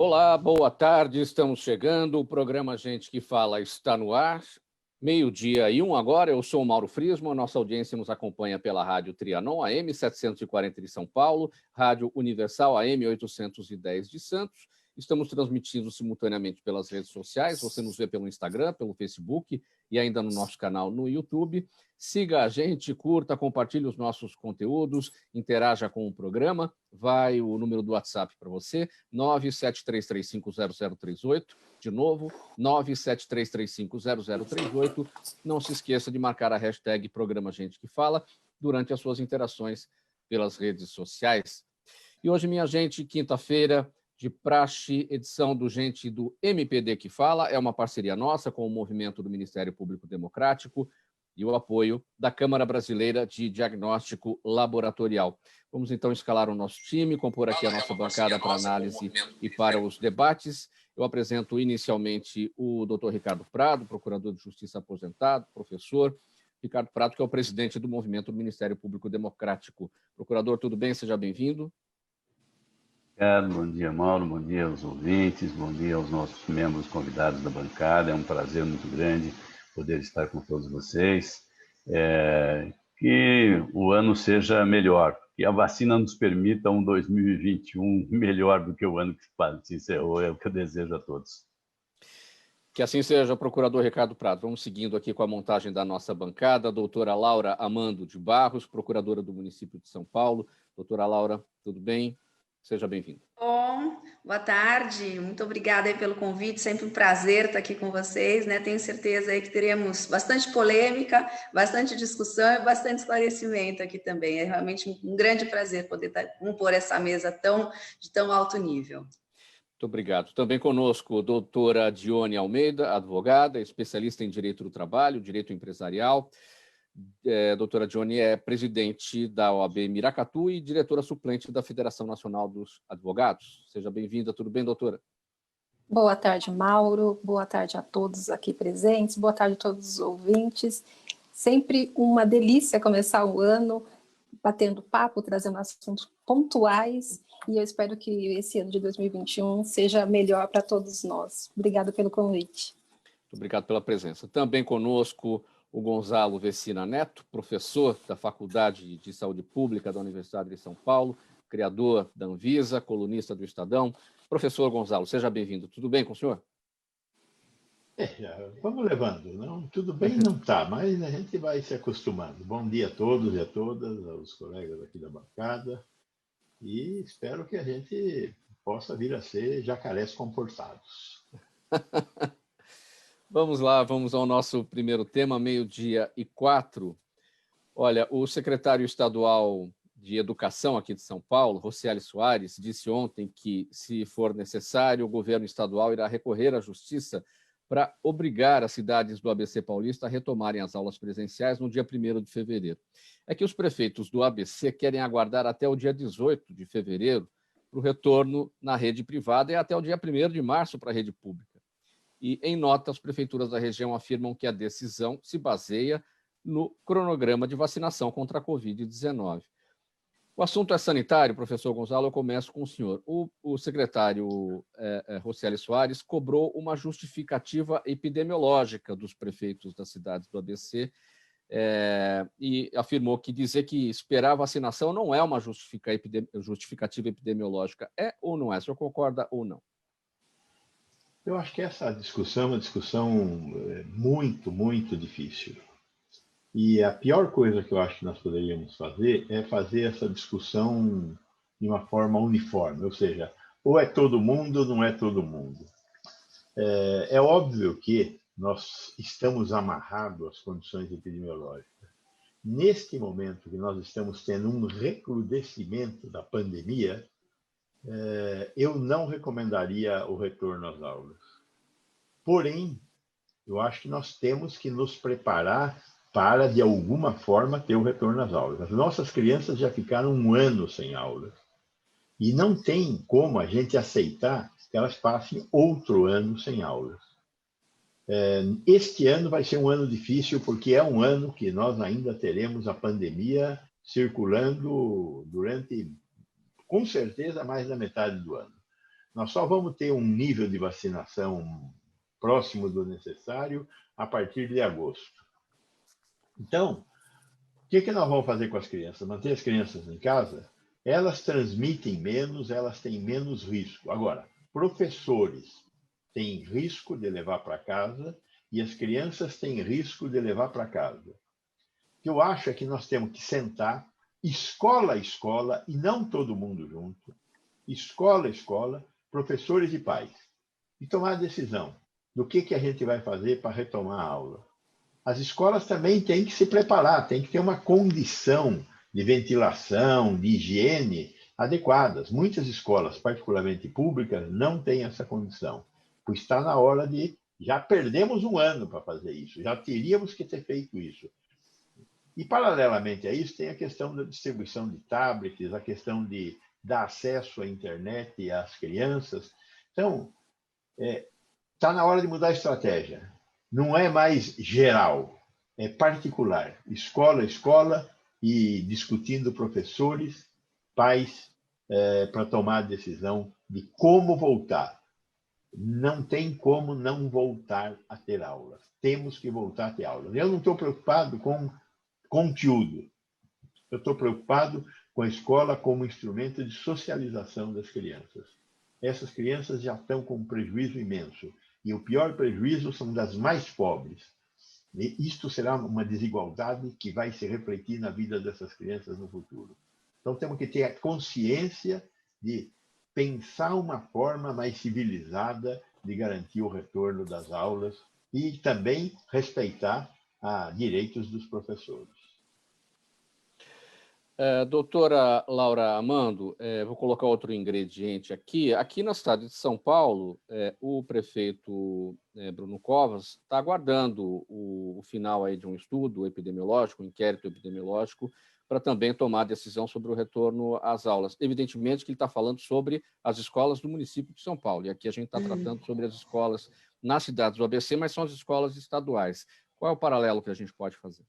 Olá, boa tarde, estamos chegando, o programa Gente que Fala está no ar, 12:01 agora, eu sou o Mauro Friesman, a nossa audiência nos acompanha pela Rádio Trianon, AM 740 de São Paulo, Rádio Universal, AM 810 de Santos, estamos transmitindo simultaneamente pelas redes sociais, você nos vê pelo Instagram, pelo Facebook e ainda no nosso canal no YouTube. Siga a gente, curta, compartilhe os nossos conteúdos, interaja com o programa. Vai o número do WhatsApp para você, 973350038. De novo, 973350038. Não se esqueça de marcar a hashtag Programa Gente que Fala durante as suas interações pelas redes sociais. E hoje, minha gente, quinta-feira, de praxe, edição do Gente do MPD que Fala. É uma parceria nossa com o movimento do Ministério Público Democrático e o apoio da Câmara Brasileira de Diagnóstico Laboratorial. Vamos então escalar o nosso time, compor aqui a nossa bancada para análise e para os debates. Eu apresento inicialmente o doutor Ricardo Prado, procurador de Justiça aposentado, professor. Ricardo Prado, que é o presidente do movimento do Ministério Público Democrático. Procurador, tudo bem? Seja bem-vindo. Bom dia, Mauro, bom dia aos ouvintes, bom dia aos nossos membros convidados da bancada. É um prazer muito grande poder estar com todos vocês. Que o ano seja melhor, que a vacina nos permita um 2021 melhor do que o ano que se encerrou, é o que eu desejo a todos. Que assim seja, procurador Ricardo Prado. Vamos seguindo aqui com a montagem da nossa bancada. A doutora Laura Amando de Barros, procuradora do município de São Paulo. Doutora Laura, tudo bem? Seja bem-vinda. Bom, boa tarde, muito obrigada aí pelo convite, sempre um prazer estar aqui com vocês, né? Tenho certeza aí que teremos bastante polêmica, bastante discussão e bastante esclarecimento aqui também. É realmente um grande prazer poder compor essa mesa de tão alto nível. Muito obrigado. Também conosco, doutora Dione Almeida, advogada, especialista em Direito do Trabalho, Direito Empresarial. Doutora Dione é presidente da OAB Miracatu e diretora suplente da Federação Nacional dos Advogados. Seja bem-vinda, tudo bem, doutora? Boa tarde, Mauro. Boa tarde a todos aqui presentes. Boa tarde a todos os ouvintes. Sempre uma delícia começar o ano batendo papo, trazendo assuntos pontuais, e eu espero que esse ano de 2021 seja melhor para todos nós. Obrigada pelo convite. Muito obrigado pela presença. Também conosco o Gonzalo Vecina Neto, professor da Faculdade de Saúde Pública da Universidade de São Paulo, criador da Anvisa, colunista do Estadão. Professor Gonzalo, seja bem-vindo. Tudo bem com o senhor? Vamos levando. Não, tudo bem não está, mas a gente vai se acostumando. Bom dia a todos e a todas, aos colegas aqui da bancada, e espero que a gente possa vir a ser jacarés comportados. Vamos lá, vamos ao nosso primeiro tema, 12:04. Olha, o secretário estadual de Educação aqui de São Paulo, Rocieli Soares, disse ontem que, se for necessário, o governo estadual irá recorrer à justiça para obrigar as cidades do ABC Paulista a retomarem as aulas presenciais no dia 1º de fevereiro. É que os prefeitos do ABC querem aguardar até o dia 18 de fevereiro para o retorno na rede privada e até o dia 1º de março para a rede pública. E, em nota, as prefeituras da região afirmam que a decisão se baseia no cronograma de vacinação contra a Covid-19. O assunto é sanitário, professor Gonzalo, eu começo com o senhor. O secretário Rocieli Soares cobrou uma justificativa epidemiológica dos prefeitos das cidades do ABC e afirmou que dizer que esperar a vacinação não é uma justificativa epidemiológica. É ou não é? O senhor concorda ou não? Eu acho que essa discussão é uma discussão muito, muito difícil. E a pior coisa que eu acho que nós poderíamos fazer é fazer essa discussão de uma forma uniforme, ou seja, ou é todo mundo ou não é todo mundo. É óbvio que nós estamos amarrados às condições epidemiológicas. Neste momento que nós estamos tendo um recrudescimento da pandemia, eu não recomendaria o retorno às aulas. Porém, eu acho que nós temos que nos preparar para, de alguma forma, ter o retorno às aulas. As nossas crianças já ficaram um ano sem aulas. E não tem como a gente aceitar que elas passem outro ano sem aulas. Este ano vai ser um ano difícil, porque é um ano que nós ainda teremos a pandemia circulando durante, com certeza, mais da metade do ano. Nós só vamos ter um nível de vacinação próximo do necessário a partir de agosto. Então, o que nós vamos fazer com as crianças? Manter as crianças em casa? Elas transmitem menos, elas têm menos risco. Agora, professores têm risco de levar para casa e as crianças têm risco de levar para casa. O que eu acho é que nós temos que sentar, escola a escola, e não todo mundo junto, escola a escola, professores e pais, e tomar a decisão do que a gente vai fazer para retomar a aula. As escolas também têm que se preparar, tem que ter uma condição de ventilação, de higiene adequadas. Muitas escolas, particularmente públicas, não têm essa condição, pois está na hora de... Já perdemos um ano para fazer isso, já teríamos que ter feito isso. E, paralelamente a isso, tem a questão da distribuição de tablets, a questão de dar acesso à internet às crianças. Então, está na hora de mudar a estratégia. Não é mais geral, é particular. Escola a escola e discutindo professores, pais, para tomar a decisão de como voltar. Não tem como não voltar a ter aulas. Temos que voltar a ter aulas. Eu não estou preocupado com conteúdo. Eu estou preocupado com a escola como instrumento de socialização das crianças. Essas crianças já estão com um prejuízo imenso. E o pior prejuízo são das mais pobres. E isto será uma desigualdade que vai se refletir na vida dessas crianças no futuro. Então, temos que ter a consciência de pensar uma forma mais civilizada de garantir o retorno das aulas e também respeitar direitos dos professores. Doutora Laura Amando, vou colocar outro ingrediente aqui. Aqui na cidade de São Paulo, o prefeito Bruno Covas está aguardando o final aí de um estudo epidemiológico, um inquérito epidemiológico, para também tomar a decisão sobre o retorno às aulas. Evidentemente que ele está falando sobre as escolas do município de São Paulo, e aqui a gente está tratando sobre as escolas nas cidades do ABC, mas são as escolas estaduais. Qual é o paralelo que a gente pode fazer?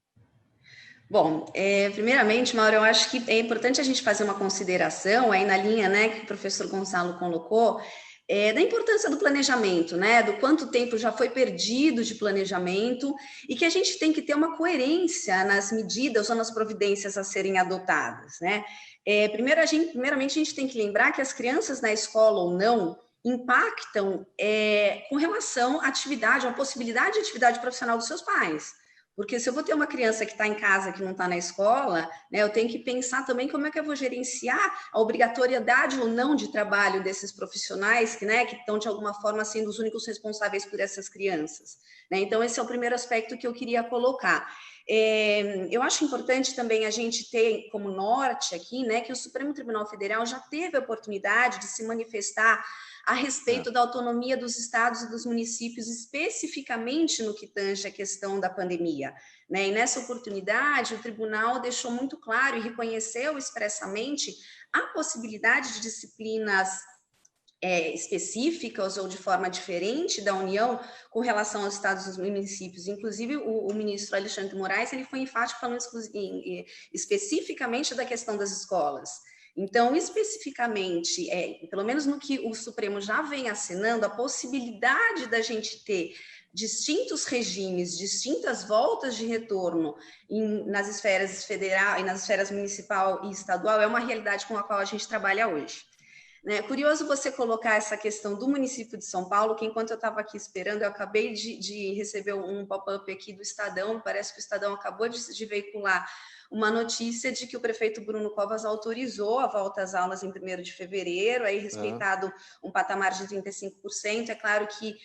Bom, primeiramente, Mauro, eu acho que é importante a gente fazer uma consideração aí na linha, né, que o professor Gonçalo colocou, da importância do planejamento, né, do quanto tempo já foi perdido de planejamento e que a gente tem que ter uma coerência nas medidas ou nas providências a serem adotadas, né. Primeiramente, a gente tem que lembrar que as crianças na escola ou não impactam com relação à atividade, à possibilidade de atividade profissional dos seus pais. Porque se eu vou ter uma criança que está em casa, que não está na escola, né, eu tenho que pensar também como é que eu vou gerenciar a obrigatoriedade ou não de trabalho desses profissionais que estão, de alguma forma, sendo os únicos responsáveis por essas crianças. Né? Então, esse é o primeiro aspecto que eu queria colocar. Eu acho importante também a gente ter como norte aqui, né, que o Supremo Tribunal Federal já teve a oportunidade de se manifestar a respeito da autonomia dos estados e dos municípios, especificamente no que tange a questão da pandemia. Né? E nessa oportunidade, o tribunal deixou muito claro e reconheceu expressamente a possibilidade de disciplinas específicas ou de forma diferente da União com relação aos estados e municípios. Inclusive, o ministro Alexandre de Moraes ele foi enfático falando especificamente da questão das escolas. Então, especificamente, pelo menos no que o Supremo já vem assinando, a possibilidade da gente ter distintos regimes, distintas voltas de retorno nas esferas federal e nas esferas municipal e estadual é uma realidade com a qual a gente trabalha hoje. É curioso você colocar essa questão do município de São Paulo, que enquanto eu estava aqui esperando, eu acabei de receber um pop-up aqui do Estadão, parece que o Estadão acabou de veicular uma notícia de que o prefeito Bruno Covas autorizou a volta às aulas em 1º de fevereiro, aí respeitado um patamar de 35%. É claro que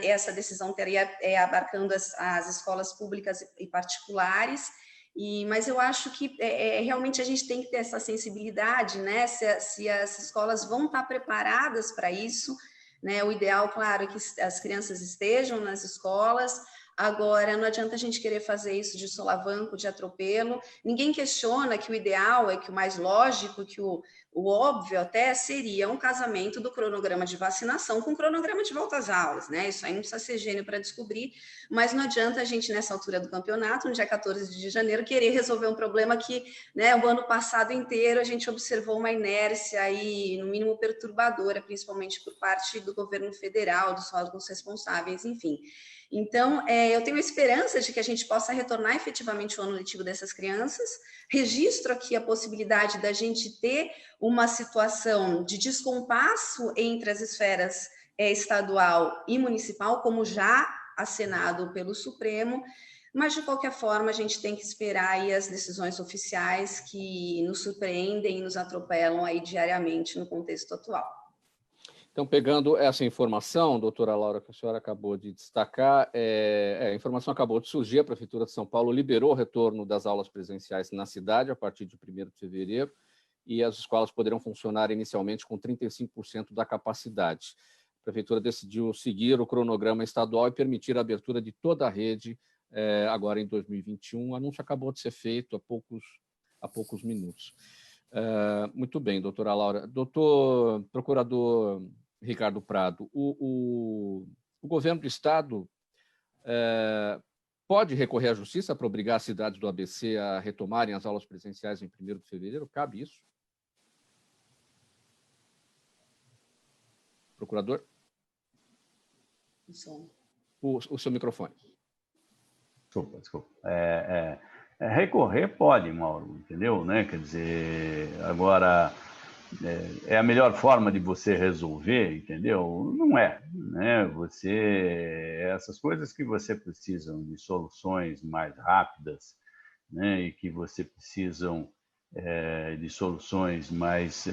essa decisão teria abarcando as escolas públicas e particulares, mas eu acho que realmente a gente tem que ter essa sensibilidade, né? Se as escolas vão estar preparadas para isso, né? O ideal, claro, é que as crianças estejam nas escolas. Agora, não adianta a gente querer fazer isso de solavanco, de atropelo. Ninguém questiona que o ideal é que o mais lógico, que o óbvio até seria um casamento do cronograma de vacinação com o cronograma de volta às aulas, né? Isso aí não precisa ser gênio para descobrir, mas não adianta a gente, nessa altura do campeonato, no dia 14 de janeiro, querer resolver um problema que, né, o ano passado inteiro a gente observou uma inércia aí, no mínimo perturbadora, principalmente por parte do governo federal, dos órgãos responsáveis, enfim. Então, eu tenho esperança de que a gente possa retornar efetivamente o ano letivo dessas crianças. Registro aqui a possibilidade da gente ter uma situação de descompasso entre as esferas estadual e municipal, como já acenado pelo Supremo, mas de qualquer forma a gente tem que esperar aí as decisões oficiais que nos surpreendem e nos atropelam aí diariamente no contexto atual. Então, pegando essa informação, doutora Laura, que a senhora acabou de destacar, a informação acabou de surgir, a Prefeitura de São Paulo liberou o retorno das aulas presenciais na cidade a partir de 1º de fevereiro, e as escolas poderão funcionar inicialmente com 35% da capacidade. A Prefeitura decidiu seguir o cronograma estadual e permitir a abertura de toda a rede agora em 2021. O anúncio acabou de ser feito há poucos minutos. Muito bem, doutora Laura. Doutor Procurador Ricardo Prado, o governo do Estado pode recorrer à Justiça para obrigar as cidades do ABC a retomarem as aulas presenciais em 1º de fevereiro? Cabe isso? Procurador? O seu microfone. Desculpa. Recorrer pode, Mauro, entendeu? Né? Quer dizer, agora, é a melhor forma de você resolver, entendeu? Não é, né? Essas coisas que você precisa de soluções mais rápidas, né? E que você precisam de soluções mais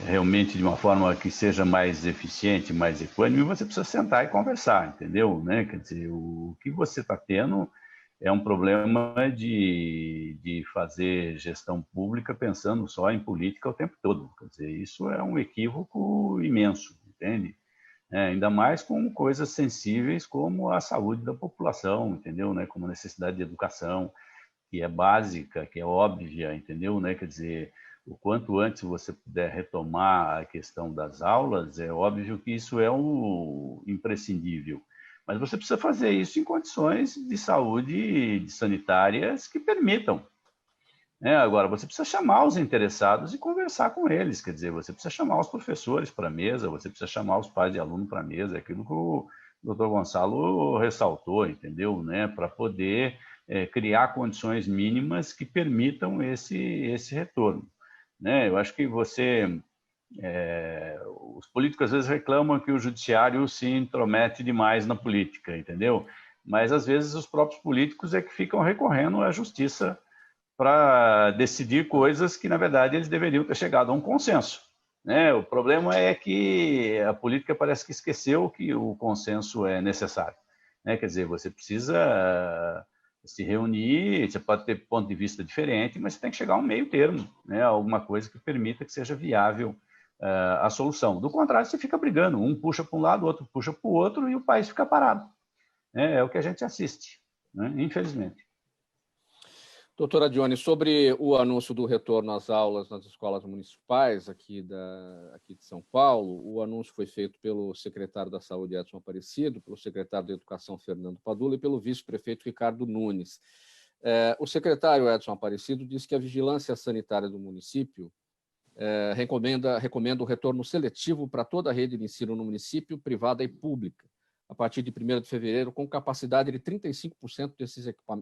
realmente de uma forma que seja mais eficiente, mais equânime, você precisa sentar e conversar, entendeu? Né? Quer dizer, o que você está tendo é um problema de fazer gestão pública pensando só em política o tempo todo. Quer dizer, isso é um equívoco imenso, entende? Ainda mais com coisas sensíveis como a saúde da população, entendeu? Né? Como a necessidade de educação, que é básica, que é óbvia, entendeu? Né? Quer dizer, o quanto antes você puder retomar a questão das aulas, é óbvio que isso é imprescindível. Mas você precisa fazer isso em condições de saúde sanitárias que permitam. Agora, você precisa chamar os interessados e conversar com eles. Quer dizer, você precisa chamar os professores para a mesa, você precisa chamar os pais de aluno para a mesa, aquilo que o doutor Gonçalo ressaltou, entendeu? Né? Para poder criar condições mínimas que permitam esse retorno. Eu acho que os políticos às vezes reclamam que o judiciário se intromete demais na política, entendeu? Mas às vezes os próprios políticos é que ficam recorrendo à justiça para decidir coisas que, na verdade, eles deveriam ter chegado a um consenso. O problema é que a política parece que esqueceu que o consenso é necessário. Quer dizer, você precisa se reunir, você pode ter ponto de vista diferente, mas você tem que chegar a um meio termo, alguma coisa que permita que seja viável a solução. Do contrário, você fica brigando, um puxa para um lado, o outro puxa para o outro e o país fica parado. É o que a gente assiste, infelizmente. Doutora Dione, sobre o anúncio do retorno às aulas nas escolas municipais aqui de São Paulo, o anúncio foi feito pelo secretário da Saúde, Edson Aparecido, pelo secretário da Educação, Fernando Padula, e pelo vice-prefeito Ricardo Nunes. O secretário Edson Aparecido disse que a vigilância sanitária do município recomenda o retorno seletivo para toda a rede de ensino no município, privada e pública, a partir de 1º de fevereiro, com capacidade de 35%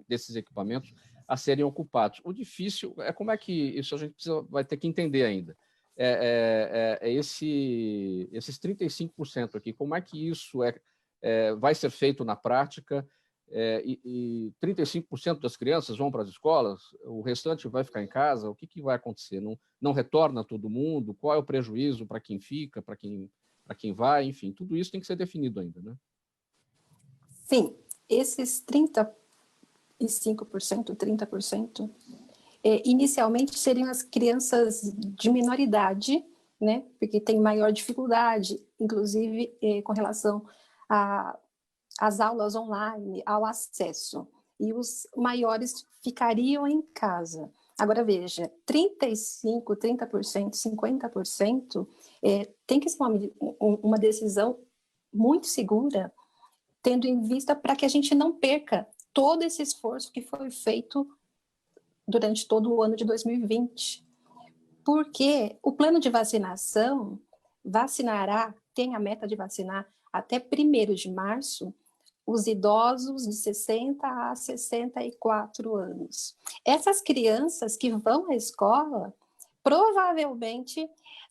desses equipamentos a serem ocupados. O difícil é como é que isso a gente vai ter que entender ainda. Esses 35% aqui, como é que isso vai ser feito na prática? E 35% das crianças vão para as escolas, o restante vai ficar em casa? O que vai acontecer? Não retorna todo mundo? Qual é o prejuízo para quem fica, para quem vai? Enfim, tudo isso tem que ser definido ainda, né? Sim, esses 35%, 30%, inicialmente seriam as crianças de menor idade, né? Porque tem maior dificuldade, inclusive com relação a às aulas online, ao acesso, e os maiores ficariam em casa. Agora, veja, 30%, 50%, tem que ser uma decisão muito segura, tendo em vista para que a gente não perca todo esse esforço que foi feito durante todo o ano de 2020. Porque o plano de vacinação tem a meta de vacinar até 1º de março os idosos de 60 a 64 anos. Essas crianças que vão à escola, provavelmente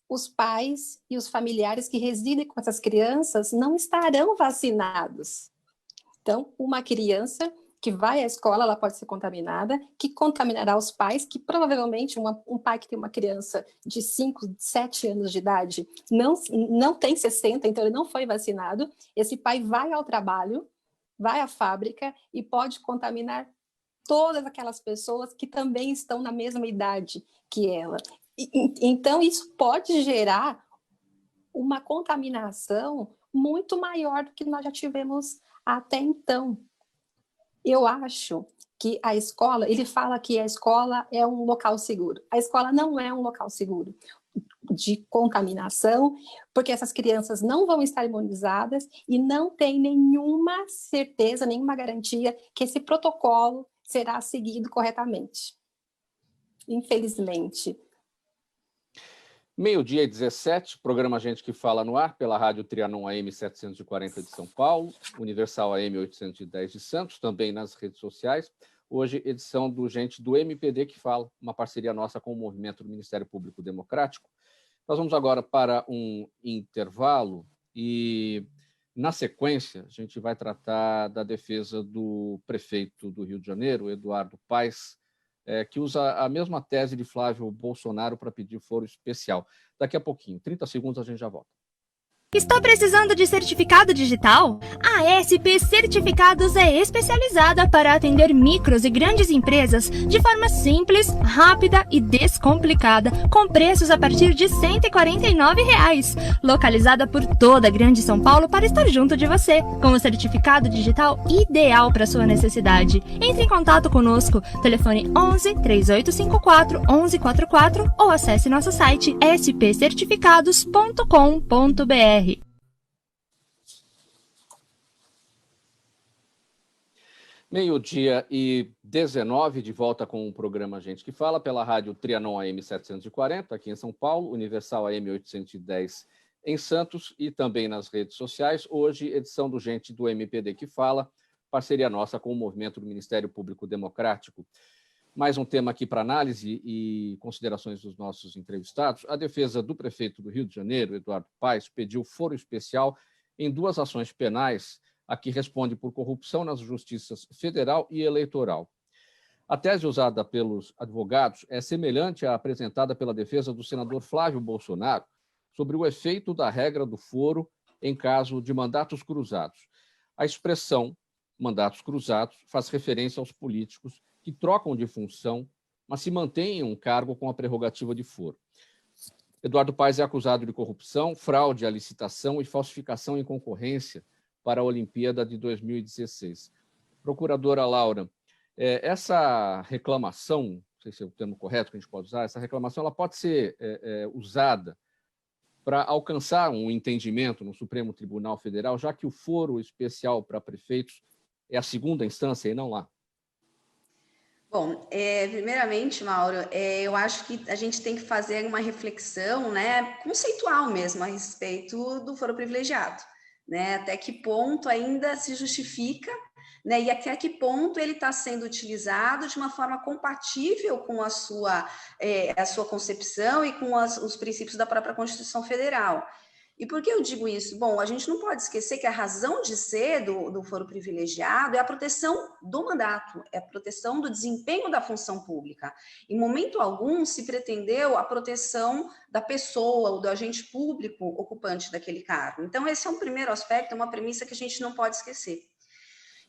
os pais e os familiares que residem com essas crianças não estarão vacinados. Então, uma criança que vai à escola, ela pode ser contaminada, que contaminará os pais, que provavelmente um pai que tem uma criança de 5, 7 anos de idade não tem 60, então ele não foi vacinado. Esse pai vai ao trabalho, vai à fábrica e pode contaminar todas aquelas pessoas que também estão na mesma idade que ela. Então, isso pode gerar uma contaminação muito maior do que nós já tivemos até então. Eu acho que a escola, ele fala que a escola é um local seguro. A escola não é um local seguro de contaminação, porque essas crianças não vão estar imunizadas e não tem nenhuma certeza, nenhuma garantia que esse protocolo será seguido corretamente. Infelizmente. 12h17, programa Gente que Fala no ar, pela Rádio Trianon AM 740 de São Paulo, Universal AM 810 de Santos, também nas redes sociais. Hoje, edição do Gente do MPD que Fala, uma parceria nossa com o Movimento do Ministério Público Democrático. Nós vamos agora para um intervalo e, na sequência, a gente vai tratar da defesa do prefeito do Rio de Janeiro, Eduardo Paes, que usa a mesma tese de Flávio Bolsonaro para pedir foro especial. Daqui a pouquinho, 30 segundos, a gente já volta. Está precisando de certificado digital? A SP Certificados é especializada para atender micros e grandes empresas de forma simples, rápida e descomplicada, com preços a partir de R$ 149. Localizada por toda a Grande São Paulo para estar junto de você, com o certificado digital ideal para sua necessidade. Entre em contato conosco, telefone 11 3854 1144 ou acesse nosso site spcertificados.com.br. Meio-dia e 19, de volta com o programa Gente que Fala, pela rádio Trianon AM 740, aqui em São Paulo, Universal AM 810 em Santos e também nas redes sociais. Hoje, edição do Gente do MPD que Fala, parceria nossa com o Movimento do Ministério Público Democrático. Mais um tema aqui para análise e considerações dos nossos entrevistados. A defesa do prefeito do Rio de Janeiro, Eduardo Paes, pediu foro especial em 2 ações penais a que responde por corrupção nas justiças federal e eleitoral. A tese usada pelos advogados é semelhante à apresentada pela defesa do senador Flávio Bolsonaro sobre o efeito da regra do foro em caso de mandatos cruzados. A expressão mandatos cruzados faz referência aos políticos que trocam de função, mas se mantêm em um cargo com a prerrogativa de foro. Eduardo Paes é acusado de corrupção, fraude à licitação e falsificação em concorrência para a Olimpíada de 2016. Procuradora Laura, essa reclamação, não sei se é o termo correto que a gente pode usar, essa reclamação ela pode ser usada para alcançar um entendimento no Supremo Tribunal Federal, já que o foro especial para prefeitos é a segunda instância e não lá? Bom, primeiramente, Mauro, eu acho que a gente tem que fazer uma reflexão, né, conceitual mesmo, a respeito do foro privilegiado, né, até que ponto ainda se justifica, né, e até que ponto ele está sendo utilizado de uma forma compatível com a sua concepção e com os princípios da própria Constituição Federal. E por que eu digo isso? Bom, a gente não pode esquecer que a razão de ser do foro privilegiado é a proteção do mandato, é a proteção do desempenho da função pública. Em momento algum se pretendeu a proteção da pessoa ou do agente público ocupante daquele cargo. Então, esse é um primeiro aspecto, é uma premissa que a gente não pode esquecer.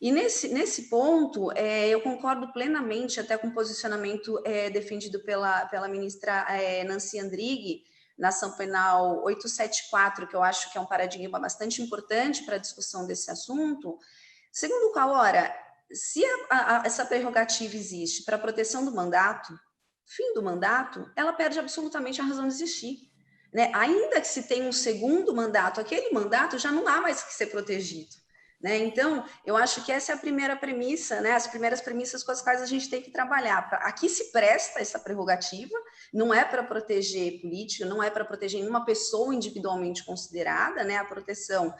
E nesse ponto, eu concordo plenamente até com o posicionamento defendido pela ministra Nancy Andrighi, na ação penal 874, que eu acho que é um paradigma bastante importante para a discussão desse assunto, Segundo qual, ora, se essa prerrogativa existe para a proteção do mandato, fim do mandato, ela perde absolutamente a razão de existir. Né? Ainda que se tenha um segundo mandato, aquele mandato já não há mais que ser protegido. Né? Então, eu acho que essa é a primeira premissa, né? As primeiras premissas com as quais a gente tem que trabalhar. Aqui se presta essa prerrogativa, não é para proteger político, não é para proteger nenhuma pessoa individualmente considerada, né? A proteção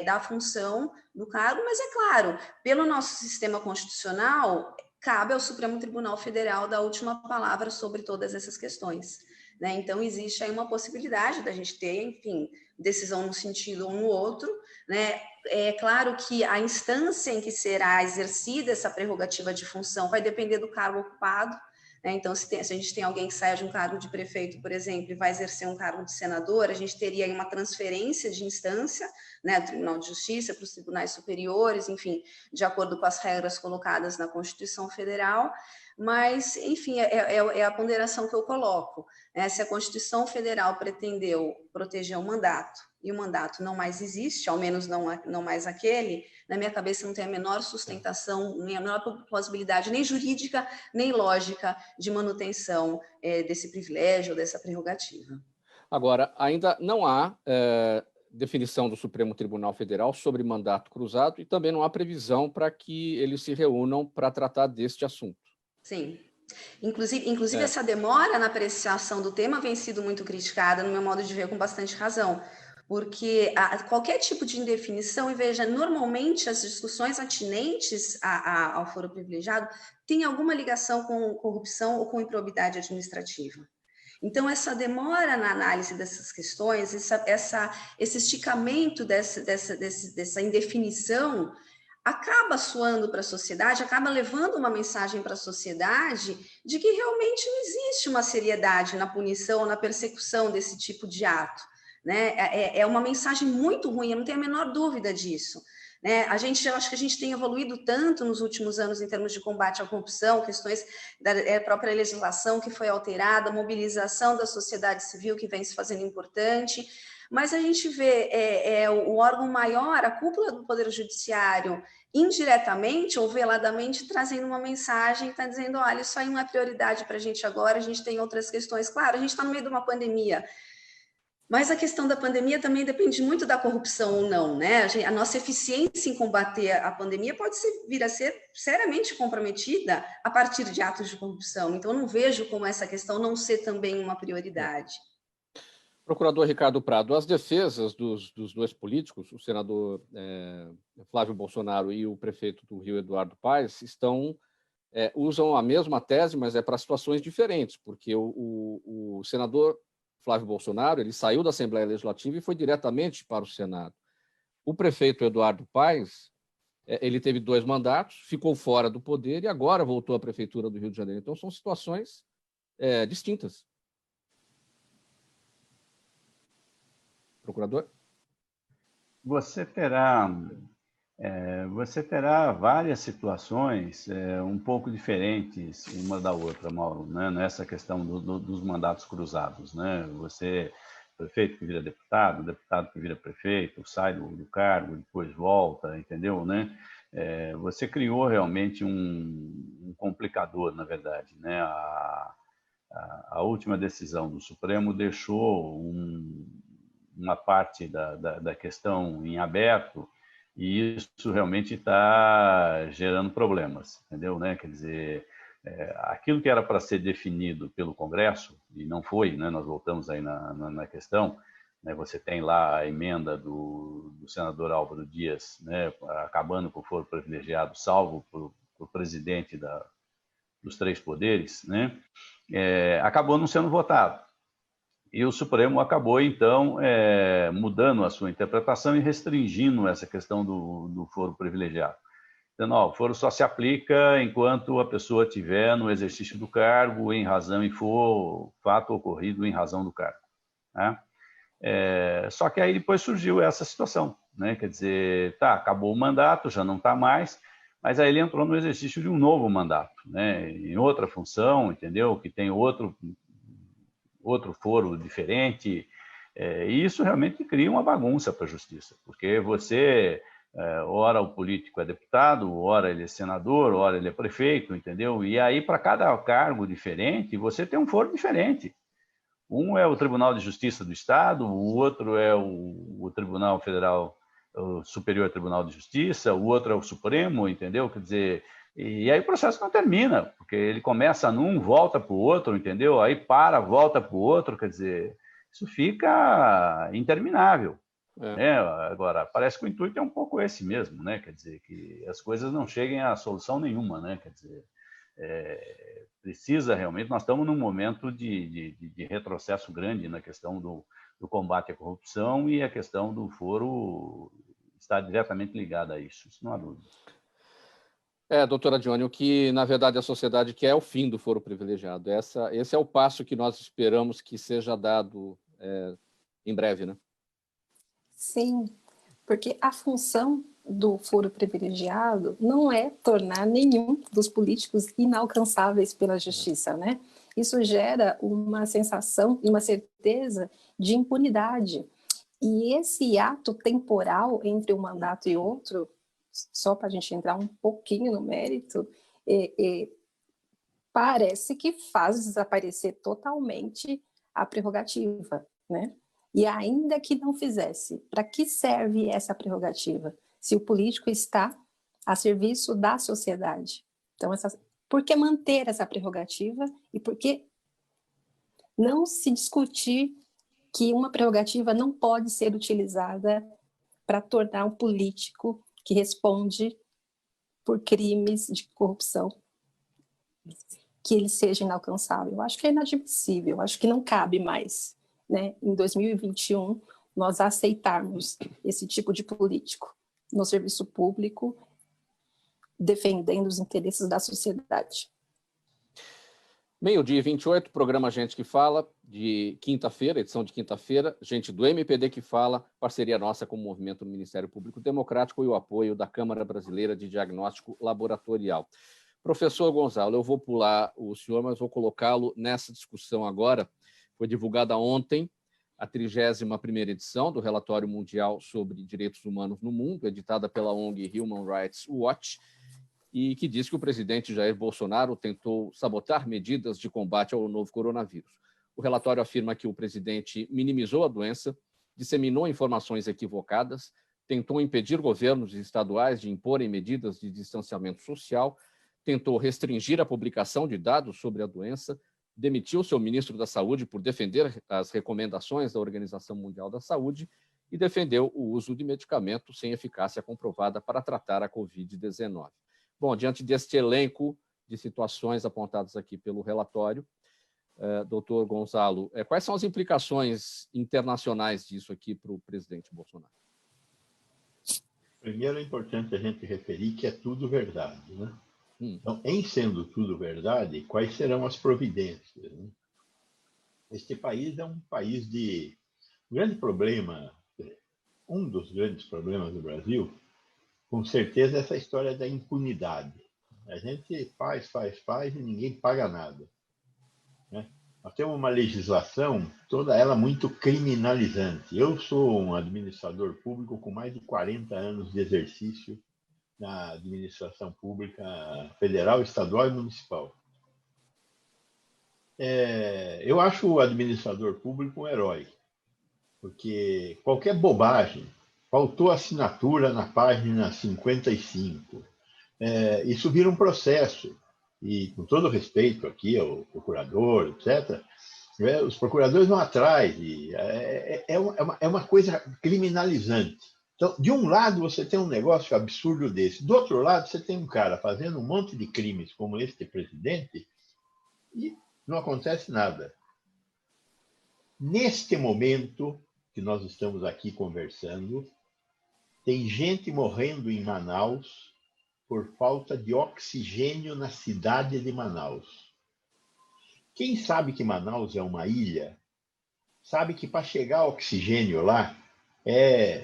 da função do cargo, mas é claro, pelo nosso sistema constitucional, cabe ao Supremo Tribunal Federal dar a última palavra sobre todas essas questões. Né? Então, existe aí uma possibilidade da gente ter, enfim, decisão no sentido ou no outro. Né? É claro que a instância em que será exercida essa prerrogativa de função vai depender do cargo ocupado. Né? Então, se a gente tem alguém que saia de um cargo de prefeito, por exemplo, e vai exercer um cargo de senador, a gente teria aí uma transferência de instância, né, do Tribunal de Justiça para os tribunais superiores, enfim, de acordo com as regras colocadas na Constituição Federal. Mas, enfim, é a ponderação que eu coloco. Se a Constituição Federal pretendeu proteger o mandato, e o mandato não mais existe, ao menos não mais aquele, na minha cabeça não tem a menor sustentação, nem a menor possibilidade, nem jurídica, nem lógica de manutenção desse privilégio, dessa prerrogativa. Agora, ainda não há definição do Supremo Tribunal Federal sobre mandato cruzado e também não há previsão para que eles se reúnam para tratar deste assunto. Sim. Inclusive essa demora na apreciação do tema vem sido muito criticada, no meu modo de ver, com bastante razão, porque qualquer tipo de indefinição, e veja, normalmente as discussões atinentes ao foro privilegiado têm alguma ligação com corrupção ou com improbidade administrativa. Então, essa demora na análise dessas questões, esse esticamento dessa indefinição, acaba soando para a sociedade, acaba levando uma mensagem para a sociedade de que realmente não existe uma seriedade na punição, na persecução desse tipo de ato. Né? É uma mensagem muito ruim, eu não tenho a menor dúvida disso. Né? Eu acho que a gente tem evoluído tanto nos últimos anos em termos de combate à corrupção, questões da própria legislação que foi alterada, mobilização da sociedade civil que vem se fazendo importante, mas a gente vê o órgão maior, a cúpula do Poder Judiciário, indiretamente ou veladamente trazendo uma mensagem, está dizendo, olha, isso aí não é prioridade para a gente agora, a gente tem outras questões. Claro, a gente está no meio de uma pandemia, mas a questão da pandemia também depende muito da corrupção ou não, né? A nossa eficiência em combater a pandemia pode vir a ser seriamente comprometida a partir de atos de corrupção. Então, eu não vejo como essa questão não ser também uma prioridade. Procurador Ricardo Prado, as defesas dos dois políticos, o senador Flávio Bolsonaro e o prefeito do Rio, Eduardo Paes, usam a mesma tese, mas para situações diferentes, porque o senador Flávio Bolsonaro ele saiu da Assembleia Legislativa e foi diretamente para o Senado. O prefeito Eduardo Paes, ele teve 2 mandatos, ficou fora do poder e agora voltou à Prefeitura do Rio de Janeiro. Então, são situações distintas. Procurador? Você terá várias situações um pouco diferentes uma da outra, Mauro, né? Nessa questão dos mandatos cruzados. Né? Você, prefeito que vira deputado, deputado que vira prefeito, sai do cargo, depois volta, entendeu? Né? Você criou realmente um complicador, na verdade. Né? A última decisão do Supremo deixou uma parte da questão em aberto, e isso realmente está gerando problemas, entendeu? Né? Quer dizer, aquilo que era para ser definido pelo Congresso, e não foi, né? Nós voltamos aí na questão, né? Você tem lá a emenda do senador Álvaro Dias, né? Acabando com o foro privilegiado, salvo por presidente dos 3 poderes, né? Acabou não sendo votado. E o Supremo acabou, então, mudando a sua interpretação e restringindo essa questão do foro privilegiado. Dizendo, o foro só se aplica enquanto a pessoa estiver no exercício do cargo, em razão e for fato ocorrido em razão do cargo. Né? Só que aí depois surgiu essa situação. Né? Quer dizer, acabou o mandato, já não está mais, mas aí ele entrou no exercício de um novo mandato, né? Em outra função, entendeu? Que tem outro foro diferente, e isso realmente cria uma bagunça para a justiça, porque você ora o político é deputado, ora ele é senador, ora ele é prefeito, entendeu? E aí, para cada cargo diferente, você tem um foro diferente. Um é o Tribunal de Justiça do Estado, o outro é o Tribunal Federal, o Superior Tribunal de Justiça, o outro é o Supremo, entendeu? Quer dizer, e aí o processo não termina, porque ele começa num, volta para o outro, entendeu? Aí para, volta para o outro, quer dizer, isso fica interminável. Agora, parece que o intuito é um pouco esse mesmo, né? Quer dizer, que as coisas não cheguem a solução nenhuma, né? Quer dizer, precisa realmente, nós estamos num momento de retrocesso grande na questão do combate à corrupção, e a questão do foro está diretamente ligada a isso não há dúvida. Doutora Dione, o que, na verdade, a sociedade quer é o fim do foro privilegiado. Esse é o passo que nós esperamos que seja dado em breve, né? Sim, porque a função do foro privilegiado não é tornar nenhum dos políticos inalcançáveis pela justiça, né? Isso gera uma sensação e uma certeza de impunidade. E esse ato temporal entre um mandato e outro, só para a gente entrar um pouquinho no mérito, parece que faz desaparecer totalmente a prerrogativa, né? E ainda que não fizesse, para que serve essa prerrogativa? Se o político está a serviço da sociedade. Então, por que manter essa prerrogativa e por que não se discutir que uma prerrogativa não pode ser utilizada para tornar um político que responde por crimes de corrupção, que ele seja inalcançável? Eu acho que é inadmissível, eu acho que não cabe mais, né, em 2021, nós aceitarmos esse tipo de político no serviço público, defendendo os interesses da sociedade. 12h28, programa Gente que Fala, de quinta-feira, edição de quinta-feira, gente do MPD que fala, parceria nossa com o Movimento do Ministério Público Democrático e o apoio da Câmara Brasileira de Diagnóstico Laboratorial. Professor Gonzalo, eu vou pular o senhor, mas vou colocá-lo nessa discussão agora. Foi divulgada ontem a 31ª edição do Relatório Mundial sobre Direitos Humanos no Mundo, editada pela ONG Human Rights Watch, e que diz que o presidente Jair Bolsonaro tentou sabotar medidas de combate ao novo coronavírus. O relatório afirma que o presidente minimizou a doença, disseminou informações equivocadas, tentou impedir governos estaduais de imporem medidas de distanciamento social, tentou restringir a publicação de dados sobre a doença, demitiu seu ministro da Saúde por defender as recomendações da Organização Mundial da Saúde e defendeu o uso de medicamentos sem eficácia comprovada para tratar a Covid-19. Bom, diante deste elenco de situações apontadas aqui pelo relatório, doutor Gonzalo, quais são as implicações internacionais disso aqui para o presidente Bolsonaro? Primeiro, é importante a gente referir que é tudo verdade, né? Então, em sendo tudo verdade, quais serão as providências, né? Este país é um país de grande problema. Um dos grandes problemas do Brasil, com certeza, é essa história da impunidade. A gente faz e ninguém paga nada, né? Nós temos uma legislação, toda ela muito criminalizante. Eu sou um administrador público com mais de 40 anos de exercício na administração pública federal, estadual e municipal. Eu acho o administrador público um herói, porque qualquer bobagem, faltou assinatura na página 55, isso vira um processo. E, com todo respeito aqui ao procurador, etc., os procuradores vão atrás, e é uma coisa criminalizante. Então, de um lado, você tem um negócio absurdo desse. Do outro lado, você tem um cara fazendo um monte de crimes como este presidente e não acontece nada. Neste momento que nós estamos aqui conversando, tem gente morrendo em Manaus por falta de oxigênio na cidade de Manaus. Quem sabe que Manaus é uma ilha, sabe que para chegar oxigênio lá,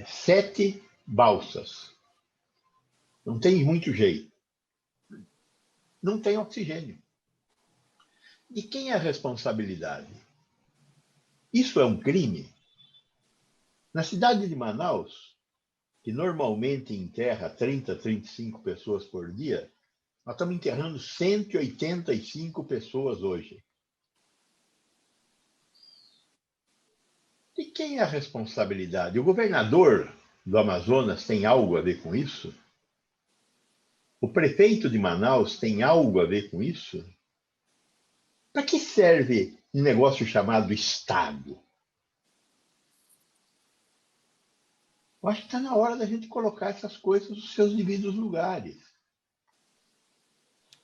7 balsas. Não tem muito jeito. Não tem oxigênio. De quem é a responsabilidade? Isso é um crime? Na cidade de Manaus, que normalmente enterra 30, 35 pessoas por dia, nós estamos enterrando 185 pessoas hoje. De quem é a responsabilidade? O governador do Amazonas tem algo a ver com isso? O prefeito de Manaus tem algo a ver com isso? Para que serve um negócio chamado Estado? Eu acho que está na hora da gente colocar essas coisas nos seus devidos lugares.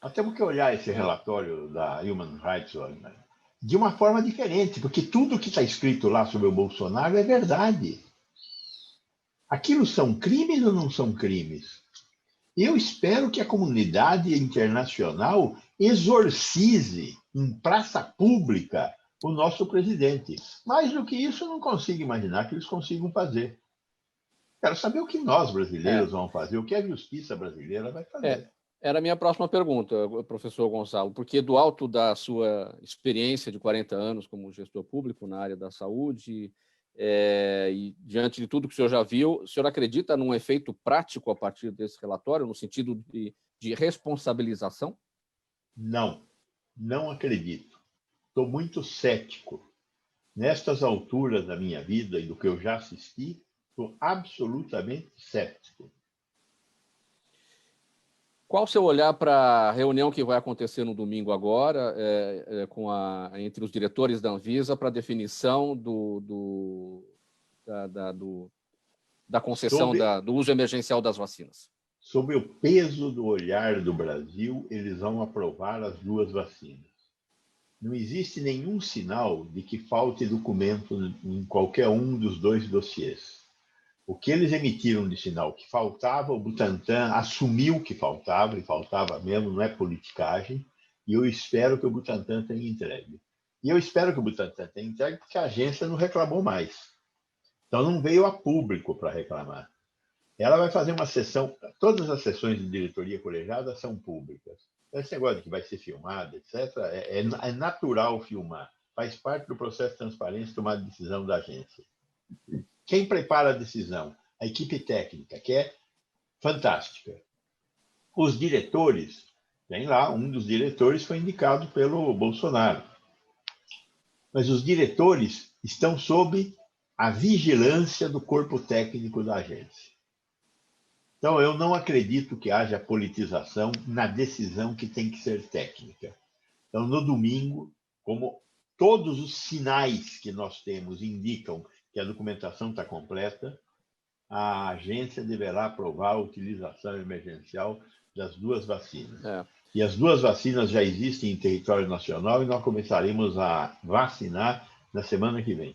Nós temos que olhar esse relatório da Human Rights Watch de uma forma diferente, porque tudo que está escrito lá sobre o Bolsonaro é verdade. Aquilo são crimes ou não são crimes? Eu espero que a comunidade internacional exorcize em praça pública o nosso presidente. Mais do que isso, eu não consigo imaginar que eles consigam fazer. Quero saber o que nós, brasileiros, vamos fazer, o que a justiça brasileira vai fazer. Era a minha próxima pergunta, professor Gonçalo, porque do alto da sua experiência de 40 anos como gestor público na área da saúde, e diante de tudo que o senhor já viu, o senhor acredita num efeito prático a partir desse relatório, no sentido de responsabilização? Não, não acredito. Estou muito cético. Nestas alturas da minha vida e do que eu já assisti, estou absolutamente cético. Qual o seu olhar para a reunião que vai acontecer no domingo agora, entre os diretores da Anvisa, para a definição da concessão do uso emergencial das vacinas? Sob o peso do olhar do Brasil, eles vão aprovar as 2 vacinas. Não existe nenhum sinal de que falte documento em qualquer um dos 2 dossiês. O que eles emitiram de sinal que faltava, o Butantan assumiu que faltava, e faltava mesmo, não é politicagem, e eu espero que o Butantan tenha entregue. E eu espero que o Butantan tenha entregue porque a agência não reclamou mais. Então não veio a público para reclamar. Ela vai fazer uma sessão, todas as sessões de diretoria colegiada são públicas. Esse negócio de que vai ser filmado, etc., é natural filmar. Faz parte do processo de transparência e tomar decisão da agência. Quem prepara a decisão? A equipe técnica, que é fantástica. Os diretores, tem lá, um dos diretores foi indicado pelo Bolsonaro. Mas os diretores estão sob a vigilância do corpo técnico da agência. Então, eu não acredito que haja politização na decisão que tem que ser técnica. Então, no domingo, como todos os sinais que nós temos indicam que a documentação está completa, a agência deverá aprovar a utilização emergencial das 2 vacinas. E as 2 vacinas já existem em território nacional e nós começaremos a vacinar na semana que vem.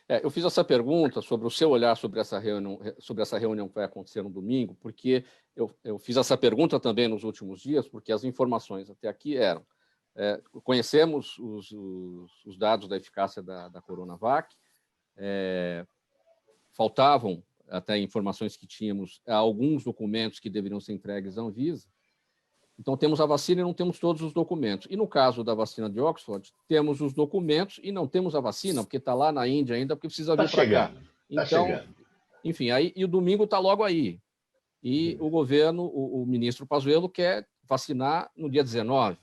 Eu fiz essa pergunta sobre o seu olhar sobre essa reunião que vai acontecer no domingo, porque eu fiz essa pergunta também nos últimos dias, porque as informações até aqui eram... conhecemos os dados da eficácia da Coronavac, faltavam até informações que tínhamos, alguns documentos que deveriam ser entregues à Anvisa. Então, temos a vacina e não temos todos os documentos. E no caso da vacina de Oxford, temos os documentos e não temos a vacina, porque está lá na Índia ainda, porque precisa vir para cá. Então, enfim, e o domingo está logo aí. E o governo, o ministro Pazuello, quer vacinar no dia 19.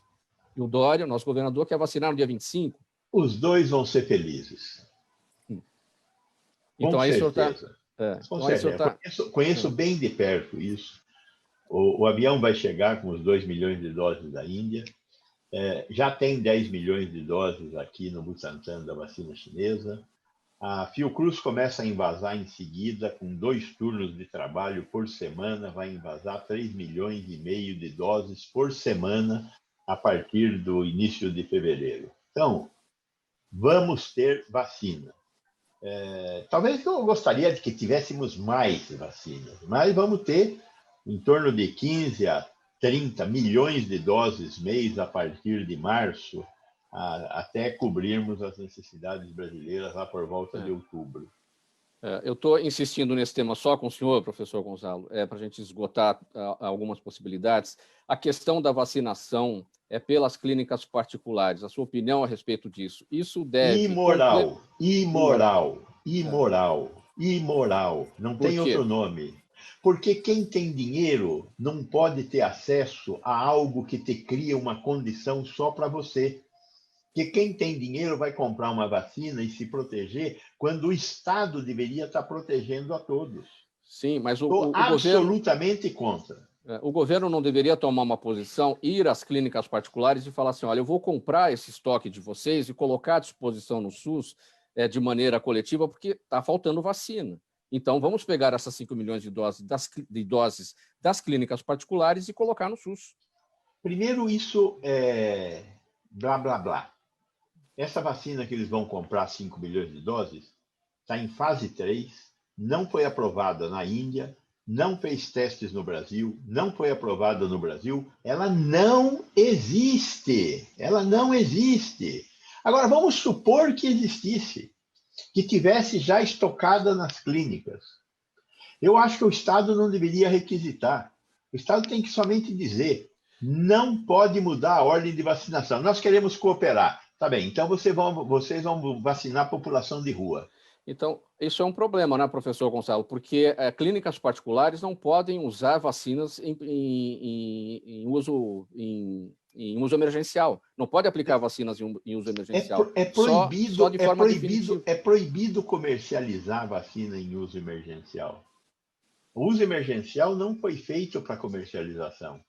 E o Dória, nosso governador, quer vacinar no dia 25. Os 2 vão ser felizes. Então, aí o senhor está... Conheço bem de perto isso. O avião vai chegar com os 2 milhões de doses da Índia. Já tem 10 milhões de doses aqui no Butantan da vacina chinesa. A Fiocruz começa a envasar em seguida, com 2 turnos de trabalho por semana, vai envasar 3 milhões e meio de doses por semana a partir do início de fevereiro. Então, vamos ter vacina. Talvez eu gostaria de que tivéssemos mais vacinas, mas vamos ter em torno de 15 a 30 milhões de doses mês a partir de março, até cobrirmos as necessidades brasileiras lá por volta de outubro. Eu estou insistindo nesse tema só com o senhor, professor Gonçalo, para a gente esgotar algumas possibilidades. A questão da vacinação pelas clínicas particulares. A sua opinião a respeito disso? Isso deve... Imoral. Não tem outro nome. Porque quem tem dinheiro não pode ter acesso a algo que te cria uma condição só para você. Porque quem tem dinheiro vai comprar uma vacina e se proteger quando o Estado deveria estar protegendo a todos. Sim, mas o Estou absolutamente contra. O governo não deveria tomar uma posição, ir às clínicas particulares e falar assim, olha, eu vou comprar esse estoque de vocês e colocar à disposição no SUS de maneira coletiva, porque está faltando vacina. Então, vamos pegar essas 5 milhões de doses das clínicas particulares e colocar no SUS. Primeiro, isso é blá, blá, blá. Essa vacina que eles vão comprar, 5 milhões de doses, está em fase 3, não foi aprovada na Índia, não fez testes no Brasil, não foi aprovada no Brasil, ela não existe. Ela não existe. Agora, vamos supor que existisse, que tivesse já estocada nas clínicas. Eu acho que o Estado não deveria requisitar. O Estado tem que somente dizer, não pode mudar a ordem de vacinação. Nós queremos cooperar. Tá bem, então vocês vão vacinar a população de rua. Então, isso é um problema, né, professor Gonçalo? Porque clínicas particulares não podem usar vacinas em uso emergencial. Não pode aplicar vacinas em uso emergencial. É proibido, só de forma definitiva. É proibido comercializar vacina em uso emergencial. O uso emergencial não foi feito para comercialização.